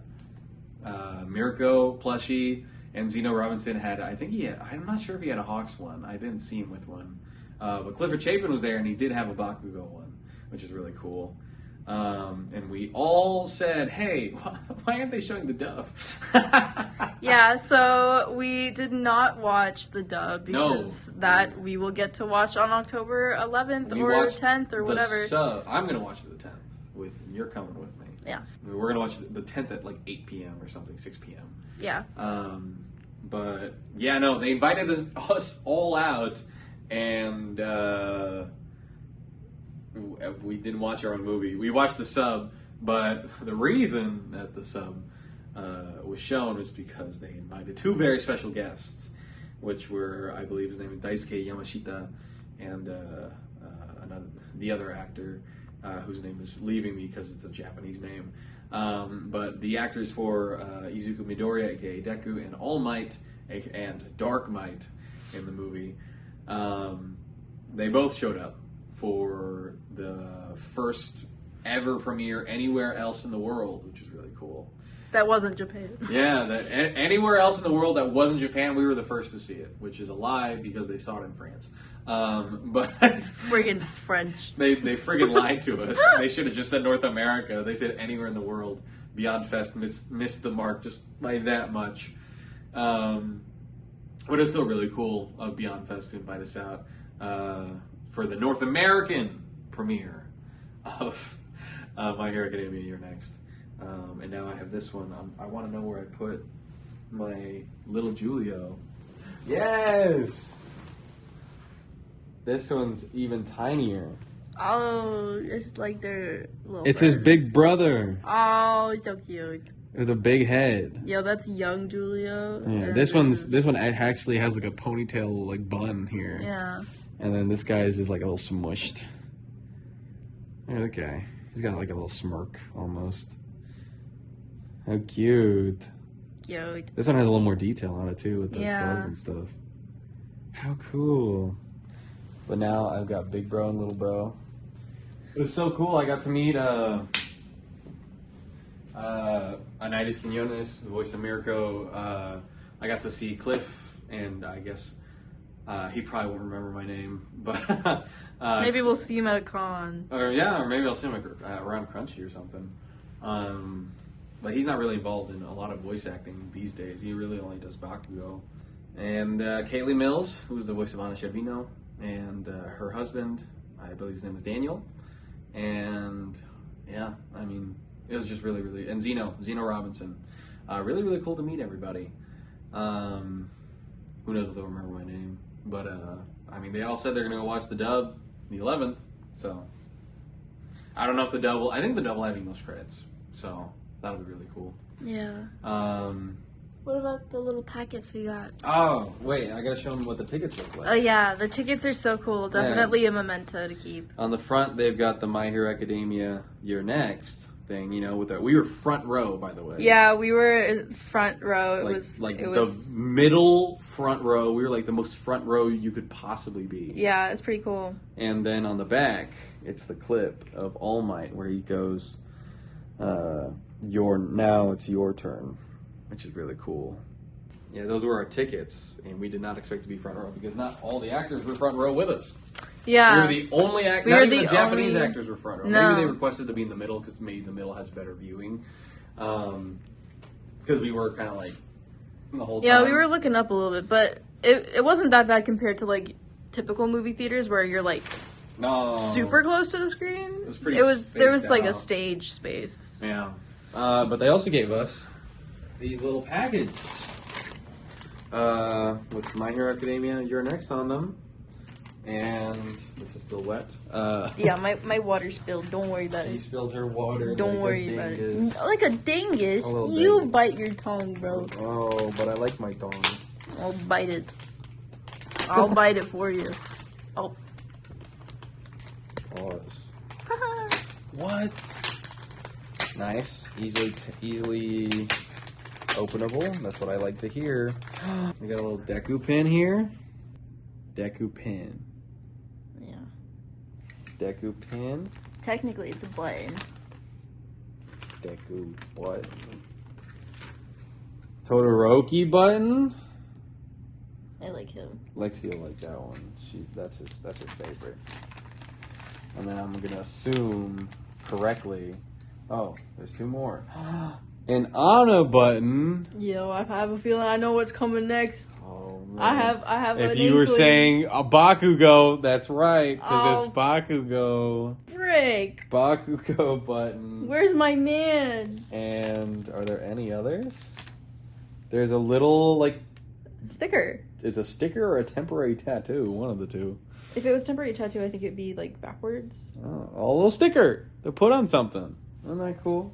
Mirko plushie. And Zeno Robinson had, I'm not sure if he had a Hawks one. I didn't see him with one. But Clifford Chapin was there, and he did have a Bakugo one, which is really cool. And we all said, hey, why aren't they showing the dub? Yeah, so we did not watch the dub because that we will get to watch on October 11th or 10th or whatever. I'm going to watch the 10th. You're coming with me. Yeah. We're going to watch the 10th at like 8 p.m. or something, 6 p.m. Yeah. But, yeah, no, they invited us all out, and we didn't watch our own movie. We watched the sub, but the reason that the sub was shown was because they invited two very special guests, which were, I believe his name is Daisuke Yamashita, and the other actor, whose name is leaving me because it's a Japanese name. But the actors for Izuku Midoriya, aka Deku, and All Might, and Dark Might in the movie, they both showed up for the first ever premiere anywhere else in the world, which is really cool. That wasn't Japan. Yeah, that anywhere else in the world that wasn't Japan, we were the first to see it, which is a lie because they saw it in France. But friggin' French. They friggin' lied to us. They should have just said North America. They said anywhere in the world. Beyond Fest missed the mark just by that much. But it's still really cool of Beyond Fest to invite us out for the North American premiere of My Hero Academia You're Next. And now I have this one. I want to know where I put my little Julio. Yes! This one's even tinier. Oh, it's like their little It's his big brother Oh, so cute. with a big head. Yo, that's young Julio. Yeah, this one actually has like a ponytail like bun here. Yeah. And then this guy is just like a little smushed. Look at that guy. He's got like a little smirk almost. How cute. Cute. This one has a little more detail on it too with the Yeah. clothes and stuff. How cool. But now I've got big bro and little bro. It was so cool. I got to meet Anides Quinones, the voice of Mirko. I got to see Cliff, and I guess he probably won't remember my name, but Maybe we'll see him at a con. or maybe I'll see him around Crunchy or something. But he's not really involved in a lot of voice acting these days. He really only does Bakugo. And Kaylee Mills, who's the voice of Anna Shavino, and her husband, I believe his name is Daniel. And yeah, I mean, it was just really, really, and Zeno Robinson. Really, really cool to meet everybody. Who knows if they'll remember my name. But, I mean, they all said they're going to go watch the dub the 11th. So, I don't know if the dub will, I think the dub will have English credits. So, that'll be really cool. Yeah. What about the little packets we got? Oh, wait, I gotta show them what the tickets look like. Oh yeah, the tickets are so cool. Definitely a memento to keep. On the front, they've got the My Hero Academia You're Next thing, you know, with we were front row, by the way. Yeah, we were front row. It was the middle front row. We were like the most front row you could possibly be. Yeah, it's pretty cool. And then on the back, it's the clip of All Might where he goes, now it's your turn, which is really cool. Yeah, those were our tickets, and we did not expect to be front row because not all the actors were front row with us. Yeah. We were the only actors. Not even the Japanese actors were front row. No. Maybe they requested to be in the middle because maybe the middle has better viewing. Because we were kind of like the whole time. Yeah, we were looking up a little bit, but it wasn't that bad compared to like typical movie theaters where you're like super close to the screen. It was pretty. There was like a stage space. Yeah. But they also gave us these little packets with My Hero Academia You're Next on them. And this is still wet. Yeah, my water spilled. Don't worry about it. She spilled her water. Don't like worry a about it. dingus. Like a dingus? A You dingus. bite your tongue, bro. Oh, but I like my tongue. I'll bite it. I'll bite it for you. Oh. Pause. What? Nice. Easily openable. That's what I like to hear. We got a little Deku pin here. Deku pin. Yeah. Deku pin. Technically, it's a button. Deku button. Todoroki button. I like him. Lexie will like that one. That's her favorite. And then I'm gonna assume correctly. Oh, there's 2 more. An Anna button. Yo, I have a feeling I know what's coming next. Oh man. I have. If an you were inkling. saying a Bakugo, that's right, because it's Bakugo. Frick. Bakugo button. Where's my man? And are there any others? There's a little Sticker. It's a sticker or a temporary tattoo, one of the two. If it was temporary tattoo, I think it'd be like backwards. Oh, a little sticker to put on something. Isn't that cool?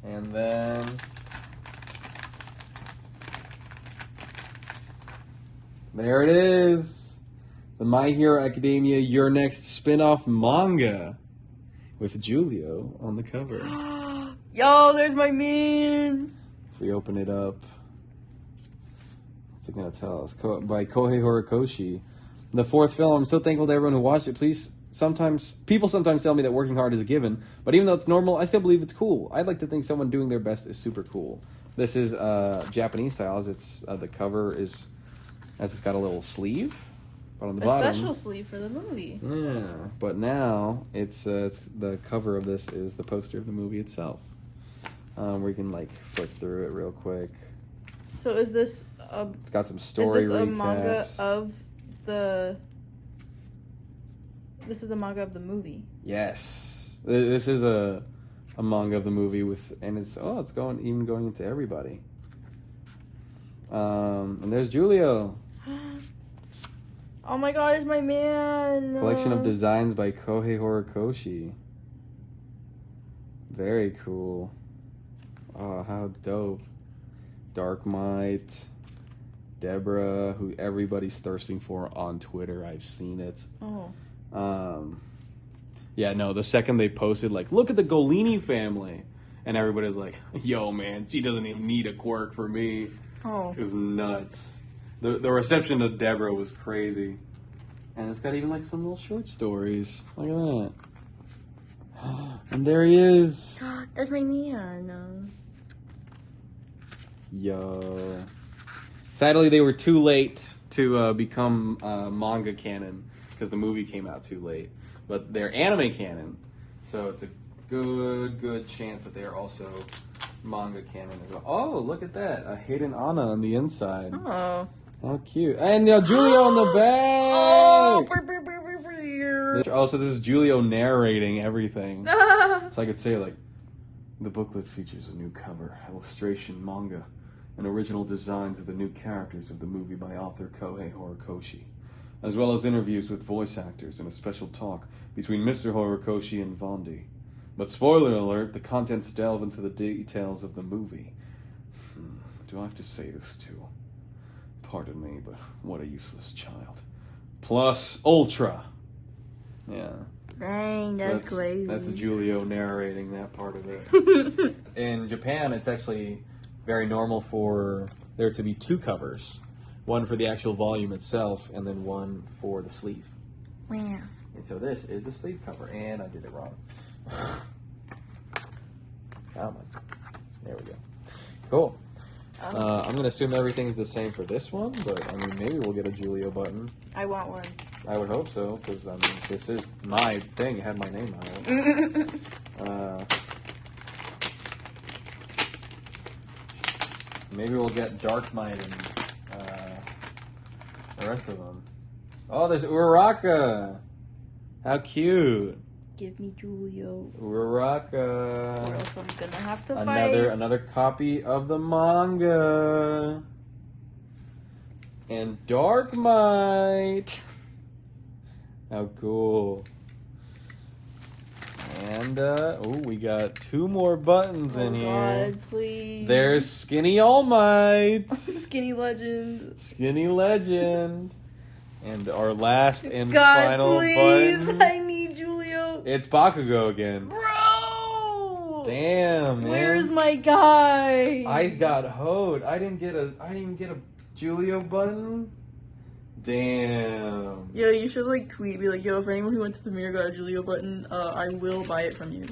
And then there it is. The My Hero Academia Your Next spin-off manga with Julio on the cover. Yo, there's my man. If we open it up, what's it going to tell us? By Kohei Horikoshi. The 4th film. I'm so thankful to everyone who watched it. People sometimes tell me that working hard is a given, but even though it's normal, I still believe it's cool. I'd like to think someone doing their best is super cool. This is Japanese style. It's the cover has got a little sleeve, but on the bottom, special sleeve for the movie. Yeah, but now it's the cover of this is the poster of the movie itself. Where you can flip through it real quick. So is this it's got some story is this recaps. a manga of the? This is a manga of the movie. Yes, this is a manga of the movie it's going into everybody. And there's Julio. Oh my God, it's my man. Collection of designs by Kohei Horikoshi. Very cool. Oh, how dope. Dark Might. Deborah, who everybody's thirsting for on Twitter. I've seen it. Oh. Yeah, no, the second they posted, look at the Golini family. And everybody's like, yo, man, she doesn't even need a quirk for me. Oh. It was nuts. The reception of Deborah was crazy. And it's got even, some little short stories. Look at that. And there he is. That's my man. Yo. Sadly, they were too late to become manga canon because the movie came out too late. But they're anime canon, so it's a good chance that they're also manga canon as well. Oh, look at that. A hidden Anna on the inside. Oh. How cute. And Julio on the back! Oh! So this is Julio narrating everything. So I could say, the booklet features a new cover, illustration, manga, and original designs of the new characters of the movie by author Kohei Horikoshi, as well as interviews with voice actors and a special talk between Mr. Horikoshi and Vondi. But spoiler alert, the contents delve into the details of the movie. Do I have to say this too? Pardon me, but what a useless child. Plus Ultra. Yeah. Dang, that's crazy. That's Julio narrating that part of it. In Japan, it's actually very normal for there to be 2 covers. One for the actual volume itself, and then one for the sleeve. Wow. And so this is the sleeve cover, and I did it wrong. There we go. Cool. I'm going to assume everything's the same for this one, but maybe we'll get a Julio button. I want one. I would hope so, because this is my thing. It had my name on it. Maybe we'll get Dark Might and the rest of them. Oh, there's Uraraka. How cute. Give me Julio. Uraraka. Or else I'm gonna have to fight. Another copy of the manga. And Dark Might. How cool. And, we got 2 more buttons in here. Oh God, please. There's Skinny All Might. Skinny Legend. Skinny Legend. And our last and God, final please. button. I need Julio. It's Bakugo again. Bro! Damn, man. Where's my guy? I got hoed. I didn't get a Julio button. Damn. Yo, you should tweet, be like, yo, if anyone who went to the mirror got a Julio button, I will buy it from you.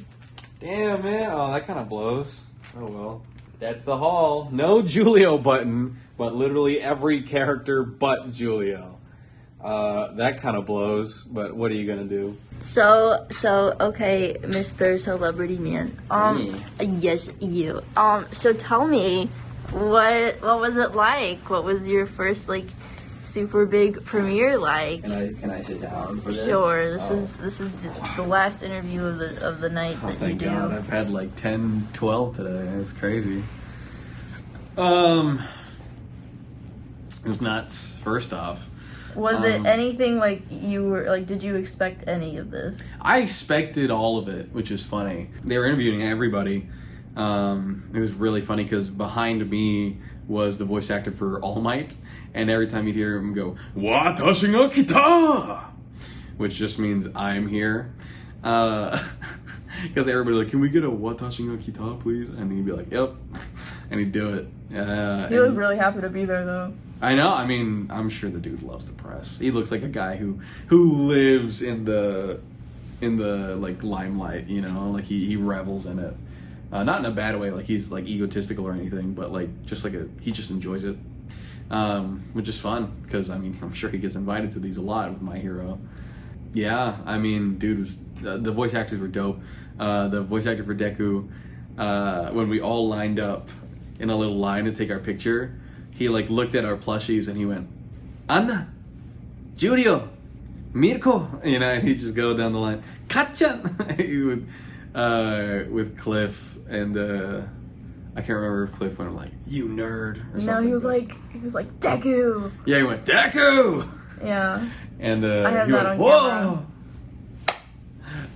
Damn, man. Oh, that kind of blows. Oh well. That's the haul. No Julio button, but literally every character but Julio. That kind of blows, but what are you gonna do? So okay, Mr. Celebrity Man. Yes, you. So tell me, what was it like? What was your first like super big premiere like? Can I sit down for this? Sure. This is the last interview of the night that you Thank do. God, I've had like 10, 12 today. It's crazy. It was nuts. First off. Was it anything like you were like? Did you expect any of this? I expected all of it, which is funny. They were interviewing everybody. It was really funny because behind me was the voice actor for All Might, and every time you'd hear him go, "Watashi no kita," which just means I'm here. Because everybody like, can we get a "Watashi no kita, please?" And he'd be like, "Yep," and he'd do it. He looked really happy to be there, though. I know. I mean, I'm sure the dude loves the press. He looks like a guy who lives in the like limelight. You know, like he revels in it. Not in a bad way, like he's like egotistical or anything, but like just like he just enjoys it, which is fun because I mean I'm sure he gets invited to these a lot with My Hero. Yeah, I mean, dude was the voice actors were dope. The voice actor for Deku, when we all lined up in a little line to take our picture, he like looked at our plushies and he went, "Anna, Julio, Mirko," you know, and he'd just go down the line, "Kachan," he would. With Cliff and I can't remember if Cliff went like, "You nerd" or something. No, he was like Deku. Yeah, he went Deku. Yeah. And I have he that went, on "Whoa!" camera.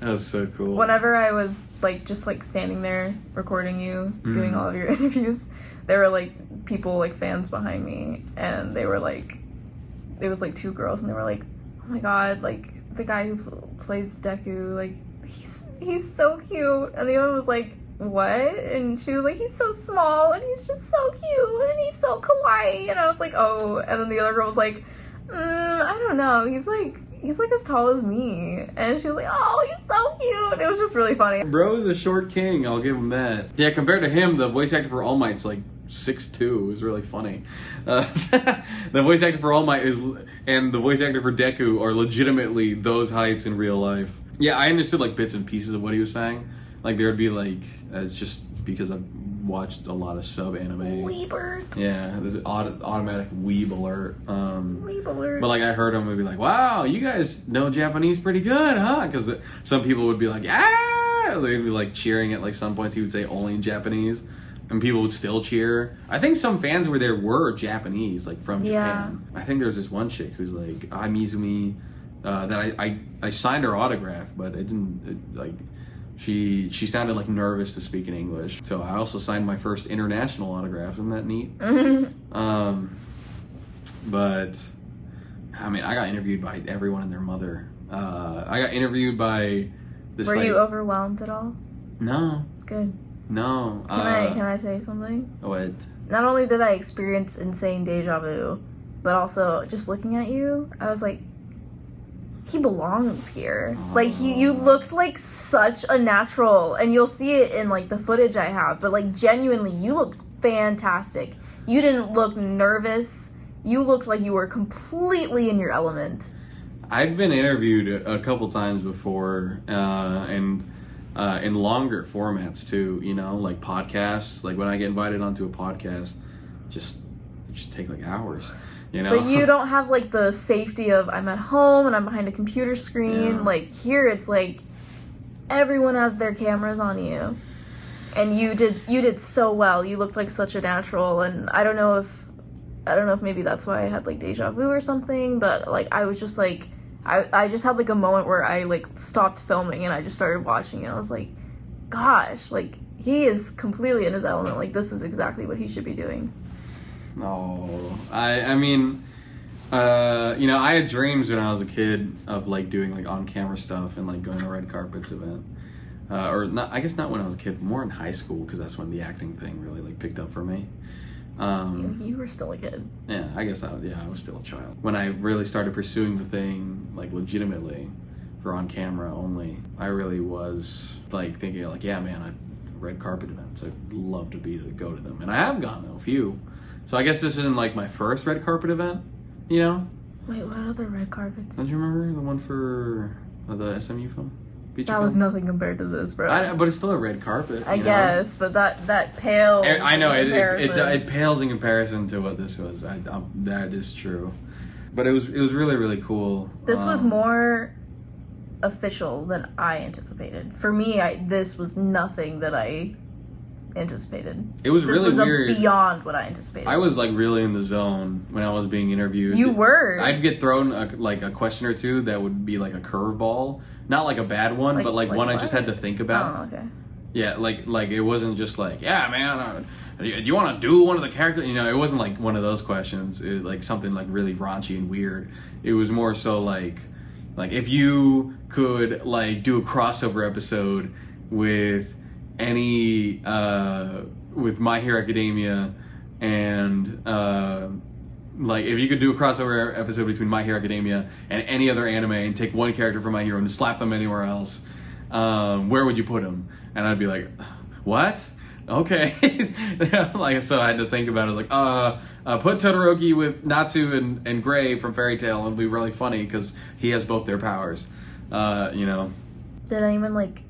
That was so cool. Whenever I was like just like standing there recording you, doing all of your interviews, there were like people like fans behind me, and they were like, it was like two girls, and they were like, "Oh my god, like the guy who plays Deku, like he's so cute," and the other one was like, "What?" And she was like, "He's so small and he's just so cute and he's so kawaii," and I was like, "Oh," and then the other girl was like, "I don't know, he's like as tall as me," and she was like, "Oh, he's so cute." It was just really funny. Bro is a short king, I'll give him that. Yeah, compared to him, the voice actor for All Might's like 6'2". It was really funny. The voice actor for All Might and the voice actor for Deku are legitimately those heights in real life. Yeah, I understood like bits and pieces of what he was saying. Like there would be like, it's just because I've watched a lot of sub anime. Weeber. Yeah, there's an automatic weeb alert. Weeb alert. But like I heard him would be like, "Wow, you guys know Japanese pretty good, huh?" Because some people would be like, "Ah!" They'd be like cheering at like some points. He would say only in Japanese, and people would still cheer. I think some fans were Japanese, like from Japan. I think there's this one chick who's like, "I'm Izumi." That I signed her autograph, but it didn't like she sounded like nervous to speak in English. So I also signed my first international autograph. Isn't that neat? But I mean, I got interviewed by everyone and their mother. I got interviewed by this. Were you overwhelmed at all? No. Good. No. Can I say something? What? Not only did I experience insane deja vu, but also just looking at you, I was like, he belongs here. Like you looked like such a natural, and you'll see it in like the footage I have, but like genuinely you looked fantastic. You didn't look nervous. You looked like you were completely in your element. I've been interviewed a couple times before, and in longer formats too, you know, like podcasts. Like when I get invited onto a podcast, it just take like hours. You know? But you don't have like the safety of I'm at home and I'm behind a computer screen. Yeah. Like here it's like everyone has their cameras on you. And you did so well. You looked like such a natural, and I don't know if maybe that's why I had like deja vu or something, but like I was just like I just had like a moment where I like stopped filming and I just started watching and I was like, gosh, like he is completely in his element. Like this is exactly what he should be doing. Oh, I mean, you know, I had dreams when I was a kid of like doing like on camera stuff and like going to red carpets event, or not. I guess not when I was a kid, but more in high school because that's when the acting thing really like picked up for me. You were still a kid. Yeah, I guess I was still a child when I really started pursuing the thing like legitimately for on camera only. I really was like thinking like, yeah, man, red carpet events. I'd love to go to them, and I have gone to a few. So I guess this isn't like my first red carpet event, you know? Wait, what other red carpets? Don't you remember the one for the SMU film? Feature That was film? nothing compared to this, bro. But it's still a red carpet. I you know? guess, but that pales. I know in it comparison. pales in comparison to what this was. That is true, but it was really really cool. This was more official than I anticipated. For me, this was nothing that I anticipated. It was really weird. This was beyond what I anticipated. I was like really in the zone when I was being interviewed. You were. I'd get thrown a question or two that would be like a curveball, not like a bad one, but like one I just had to think about. Oh, okay. Yeah, like it wasn't just like, yeah, man, do you want to do one of the characters? You know, it wasn't like one of those questions. It, like something like really raunchy and weird. It was more so like if you could like do a crossover episode with any with My Hero Academia and like if you could do a crossover episode between My Hero Academia and any other anime and take one character from My Hero and slap them anywhere else, where would you put them? And I'd be like, what? Okay. Like, so I had to think about it. I was like, put Todoroki with Natsu and Gray from Fairy Tail. It'll be really funny because he has both their powers. You know. Did anyone like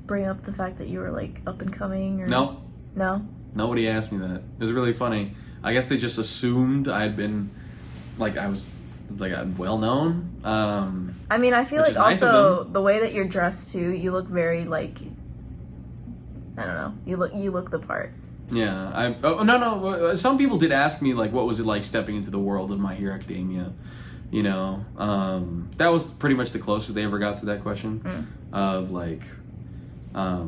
bring up the fact that you were like up and coming? Or... No. No? Nobody asked me that. It was really funny. I guess they just assumed I had been, like, I was like well known. I mean, I feel like nice also the way that you're dressed too, you look very like, I don't know, you look the part. Yeah. No. Some people did ask me like, what was it like stepping into the world of My Hero Academia? You know, that was pretty much the closest they ever got to that question of like, how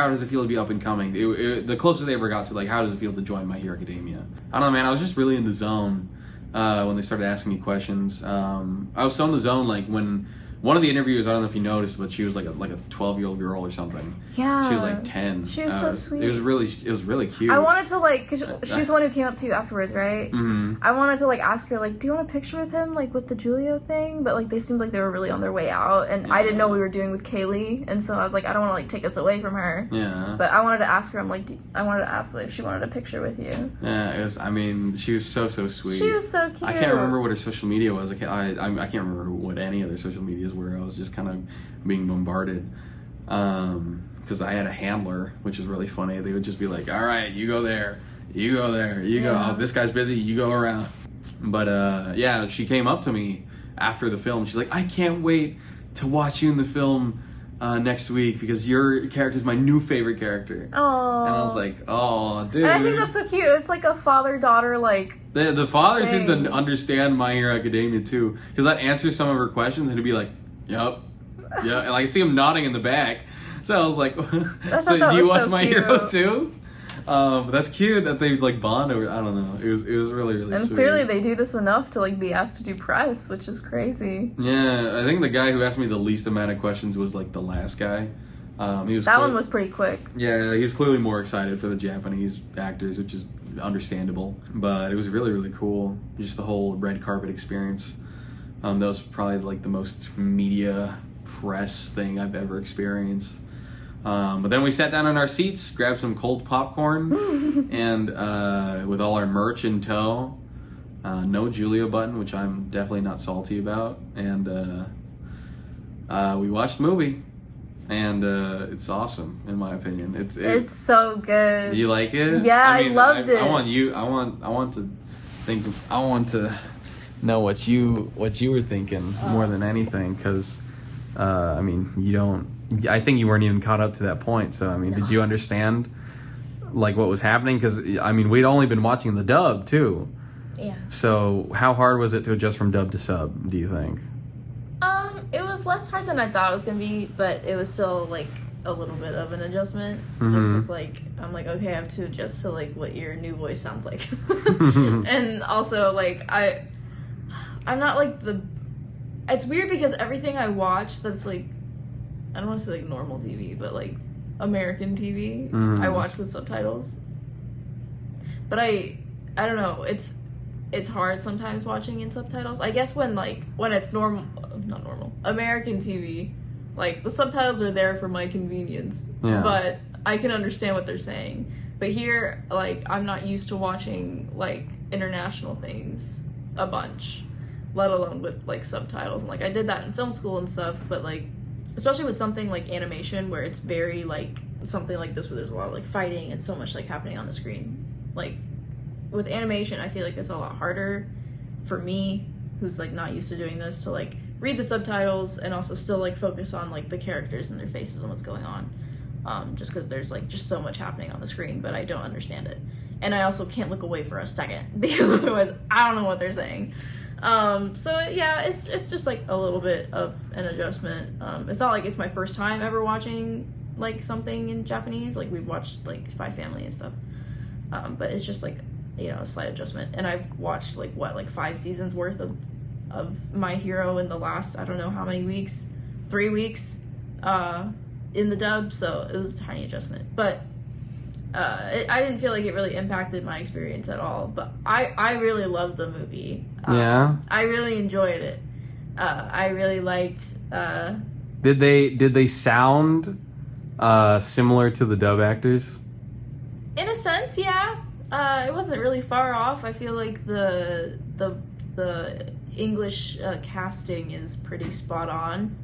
does it feel to be up and coming? The closest they ever got to like, how does it feel to join My Hero Academia? I don't know, man. I was just really in the zone when they started asking me questions. I was so in the zone like when one of the interviewers, I don't know if you noticed, but she was like a 12-year-old girl or something. Yeah. She was like 10. She was so sweet. It was really cute. I wanted to like, cause she's the one who came up to you afterwards, right? Mm-hmm. I wanted to like ask her like, do you want a picture with him, like with the Julio thing? But like they seemed like they were really on their way out, and I didn't know we were doing with Kaylee, and so I was like, I don't want to like take us away from her. Yeah. But I wanted to ask her. I wanted to ask her if she wanted a picture with you. Yeah, it was. I mean, she was so sweet. She was so cute. I can't remember what her social media was. I can't remember what any of their social medias were. I was just kind of being bombarded. Because I had a handler, which is really funny. They would just be like, all right, you go there, you go there, you go. Oh, this guy's busy, you go around. But yeah, she came up to me after the film. She's like, I can't wait to watch you in the film next week because your character is my new favorite character. Oh. And I was like, oh, dude. And I think that's so cute. It's like a father-daughter like. The father seemed to understand My Hero Academia too, because I'd answer some of her questions and he'd be like, "Yup, yeah," and I see him nodding in the back. So I was like, "So do you watch My Hero too?" But that's cute that they like bond over. I don't know. It was really And sweet. clearly they do this enough to like be asked to do press, which is crazy. Yeah, I think the guy who asked me the least amount of questions was like the last guy. He was that one was pretty quick. Yeah, he was clearly more excited for the Japanese actors, which is understandable. But it was really cool. Just the whole red carpet experience. That was probably like the most media press thing I've ever experienced. But then we sat down in our seats, grabbed some cold popcorn, and with all our merch in tow. No Julio button, which I'm definitely not salty about. And we watched the movie. And it's awesome, in my opinion. It's so good. Do you like it? Yeah, I loved it. I want to know what you were thinking more than anything, because I mean, I think you weren't even caught up to that point. So I mean, did you understand like what was happening? Because I mean, we'd only been watching the dub too. Yeah. So how hard was it to adjust from dub to sub, do you think? It was less hard than I thought it was gonna be, but it was still like a little bit of an adjustment. Mm-hmm. Just because like I'm like, okay, I have to adjust to like what your new voice sounds like. And also like I'm not like it's weird because everything I watch that's like, I don't want to say like normal TV, but like American TV, I watch with subtitles. But I don't know, it's hard sometimes watching in subtitles. I guess when it's not normal American TV, Like, the subtitles are there for my convenience, Yeah. but I can understand what they're saying. But here, like, I'm not used to watching, like, international things a bunch, let alone with, like, subtitles. And, like, I did that in film school and stuff, but, like, especially with something like animation where it's very, like, something like this where there's a lot of, like, fighting and so much, like, happening on the screen. Like, with animation, I feel like it's a lot harder for me, who's, like, not used to doing this, to, like, read the subtitles and also still, like, focus on, like, the characters and their faces and what's going on. Just because there's, like, just so much happening on the screen, but I don't understand it. And I also can't look away for a second, because otherwise I don't know what they're saying. So, yeah, it's just, like, a little bit of an adjustment. It's not like it's my first time ever watching, like, something in Japanese. Like, we've watched, like, Spy Family and stuff. But it's just, like, you know, a slight adjustment. And I've watched, like, 5 seasons worth of My Hero in the last, I don't know how many weeks, 3 weeks, in the dub, so it was a tiny adjustment. But I didn't feel like it really impacted my experience at all. But I really loved the movie. Yeah. I really enjoyed it. I really liked. Did they sound similar to the dub actors? In a sense, yeah. It wasn't really far off. I feel like the English casting is pretty spot on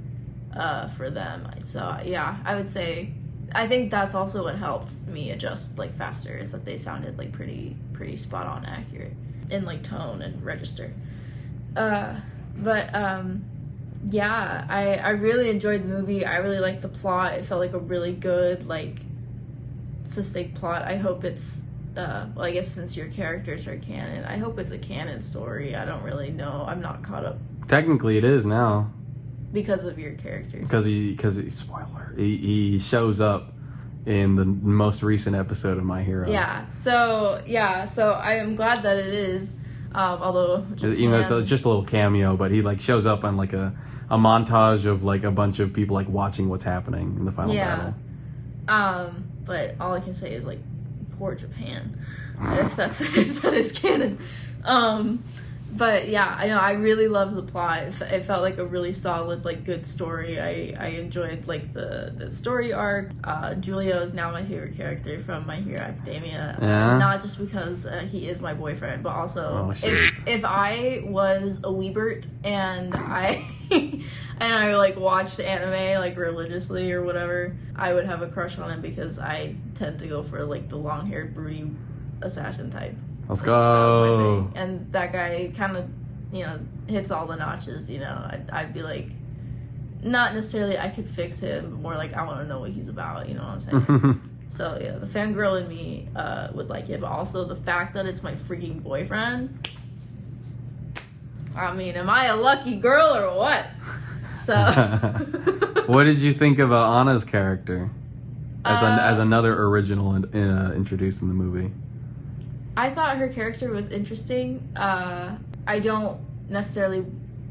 for them. So yeah, I would say I think that's also what helped me adjust like faster, is that they sounded like pretty spot on accurate in like tone and register. Yeah, I really enjoyed the movie. I really liked the plot. It felt like a really good like succinct plot. I hope it's well, I guess since your characters are canon, I hope it's a canon story. I don't really know. I'm not caught up Technically, it is now. because of your characters. Because spoiler, he shows up in the most recent episode of My Hero. Yeah. So I am glad that it is. Although You know, it's just a little cameo, but he like shows up on like a montage of like a bunch of people like watching what's happening in the final battle. But all I can say is like poor Japan, if that is canon. But yeah, I know I really love the plot. It felt like a really solid, like good story. I enjoyed like the story arc. Julio is now my favorite character from My Hero Academia. Yeah. Not just because he is my boyfriend, but also if I was a Weebert and I and I like watched anime like religiously or whatever, I would have a crush on him because I tend to go for like the long-haired broody assassin type. Let's go. And that guy kind of, you know, hits all the notches, you know. I'd be like, not necessarily I could fix him, but more like I want to know what he's about, you know what I'm saying? So, yeah, the fangirl in me would like it, but also the fact that it's my freaking boyfriend. I mean, am I a lucky girl or what? So. What did you think of Anna's character as another original introduced in the movie? I thought her character was interesting. I don't necessarily...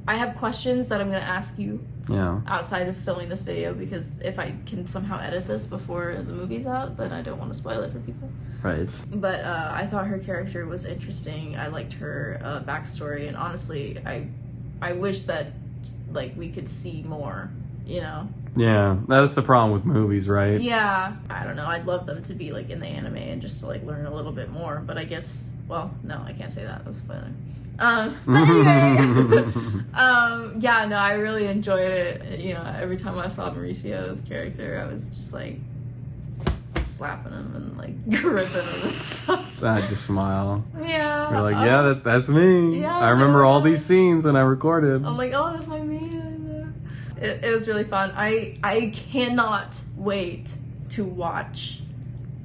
I have questions that I'm going to ask you outside of filming this video, because if I can somehow edit this before the movie's out, then I don't want to spoil it for people. Right. But I thought her character was interesting. I liked her backstory, and honestly, I wish that like we could see more, you know? Yeah, that's the problem with movies, right? Yeah, I don't know. I'd love them to be like in the anime and just to like learn a little bit more. But I guess, well, no, I can't say that. That's spoiler. But anyway, yeah, no, I really enjoyed it. You know, every time I saw Mauricio's character, I was just like slapping him and like gripping him and stuff. I just smile. Yeah. You're like, yeah, that's me. Yeah, I remember all these scenes when I recorded. I'm like, oh, that's my man. It was really fun. I cannot wait to watch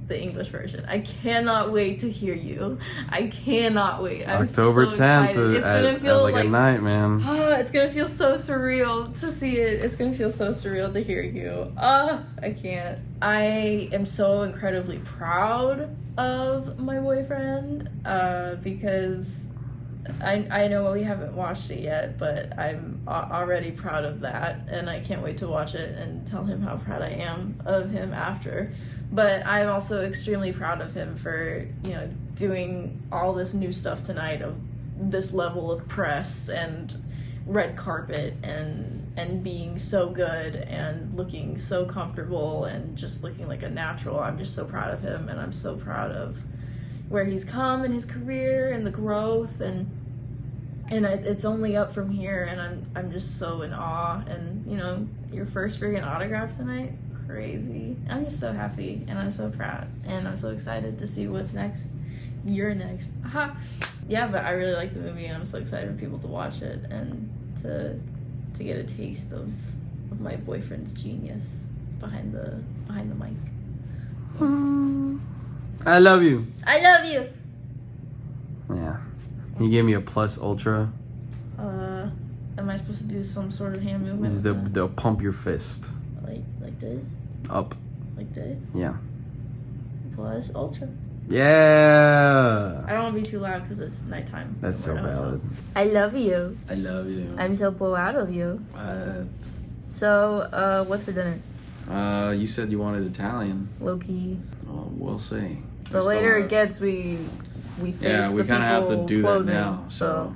the English version. I cannot wait to hear you. I cannot wait. I'm October so 10th excited. It's gonna feel like a night, man. It's gonna feel so surreal to see it. It's gonna feel so surreal to hear you. I can't. I am so incredibly proud of my boyfriend because I know we haven't watched it yet, but I'm already proud of that, and I can't wait to watch it and tell him how proud I am of him after. But I'm also extremely proud of him for, you know, doing all this new stuff tonight of this level of press and red carpet and being so good and looking so comfortable and just looking like a natural. I'm just so proud of him, and I'm so proud of where he's come in his career and the growth, and it's only up from here, and I'm just so in awe. And you know, your first friggin' autograph tonight, crazy. I'm just so happy, and I'm so proud, and I'm so excited to see what's next. You're next. Aha. Yeah, but I really like the movie, and I'm so excited for people to watch it and to get a taste of my boyfriend's genius behind the mic. I love you. I love you. Yeah. He gave me a plus ultra. Am I supposed to do some sort of hand movement? They'll pump your fist. Like this? Up. Like this? Yeah. Plus ultra. Yeah. I don't want to be too loud because it's nighttime. That's so valid. I love you. I love you. I'm so proud of you. So, what's for dinner? You said you wanted Italian. Low key. We'll see. The later it gets, we face yeah, we kind of have to do closing, that now. So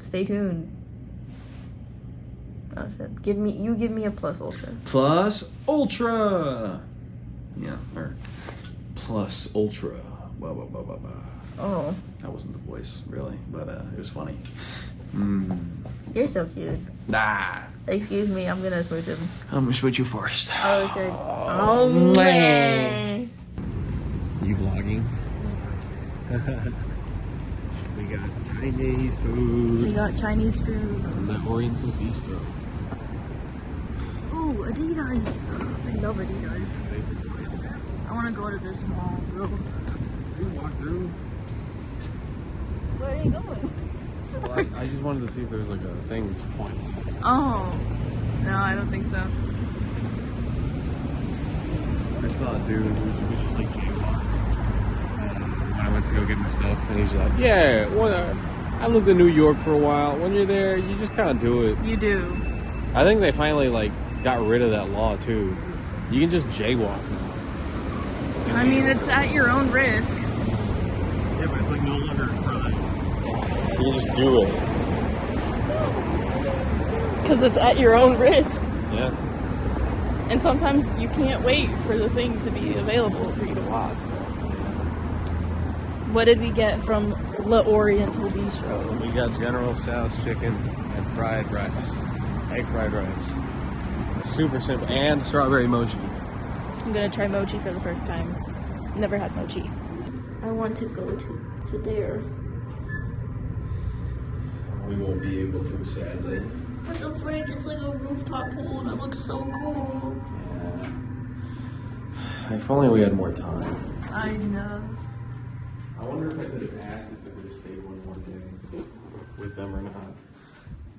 stay tuned. Oh shit! Give me a plus ultra. Plus ultra. Yeah, or plus ultra. Blah, blah, blah, blah, blah. Oh. That wasn't the voice, really, but it was funny. You're so cute. Nah. Excuse me, I'm gonna switch him. I'm gonna switch you first. Oh shit. Oh man. You vlogging? We got Chinese food. We got Chinese food. From the Oriental Bistro. Ooh, Adidas. I love Adidas. I want to go to this mall, bro. You walk through. Where are you going? Well, I just wanted to see if there was like a thing to point. Oh. No, I don't think so. I saw a dude who was just like jaywalks. When I went to go get my stuff, and he's like, yeah, well, I lived in New York for a while. When you're there, you just kind of do it. You do. I think they finally like got rid of that law too. You can just jaywalk now. I mean, it's at your own risk. Yeah, but it's like no longer a crime. You can just do it. Because it's at your own risk. Yeah. And sometimes you can't wait for the thing to be available for you to walk. So. What did we get from the Oriental Bistro? We got General Tso's chicken and fried rice. Egg fried rice. Super simple. And strawberry mochi. I'm gonna try mochi for the first time. Never had mochi. I want to go to there. We won't be able to, sadly. What the frick? It's like a rooftop pool and it looks so cool. Yeah. If only we had more time. I know. I wonder if I could have asked if they would have stayed one more day with them or not.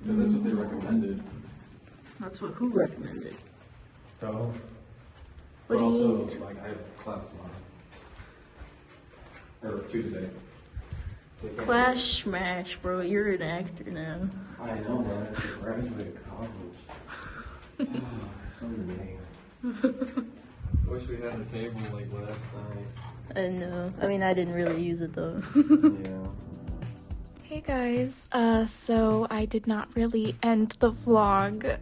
Because that's what they recommended. That's what who recommended? So. What do you also, like, I have class tomorrow. Or Tuesday. So Clash smash, bro. You're an actor now. I know, but I have to graduate college. Someday. Wish we had a table like last night. I know. I mean, I didn't really use it though. Yeah. Hey guys, so I did not really end the vlog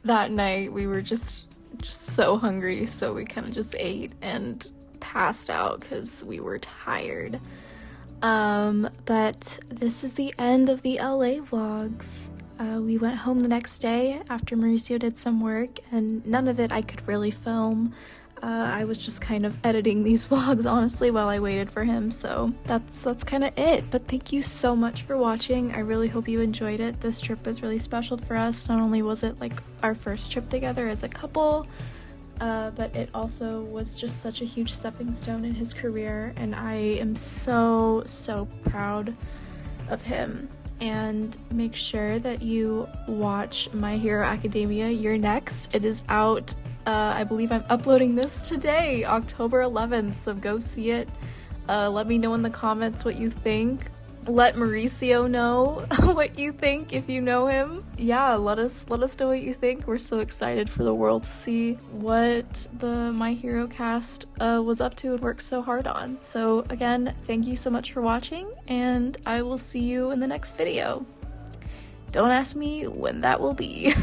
that night. We were just so hungry, so we kind of just ate and passed out because we were tired. But this is the end of the LA vlogs. We went home the next day after Mauricio did some work, and none of it I could really film. I was just kind of editing these vlogs, honestly, while I waited for him, so that's kind of it. But thank you so much for watching. I really hope you enjoyed it. This trip was really special for us. Not only was it like our first trip together as a couple, but it also was just such a huge stepping stone in his career, and I am so proud of him. And make sure that you watch My Hero Academia. You're Next. It is out. I believe I'm uploading this today, October 11th, so go see it. Let me know in the comments what you think. Let Mauricio know what you think if you know him. Yeah, let us know what you think. We're so excited for the world to see what the My Hero cast was up to and worked so hard on. So again, thank you so much for watching, and I will see you in the next video. don't ask me when that will be.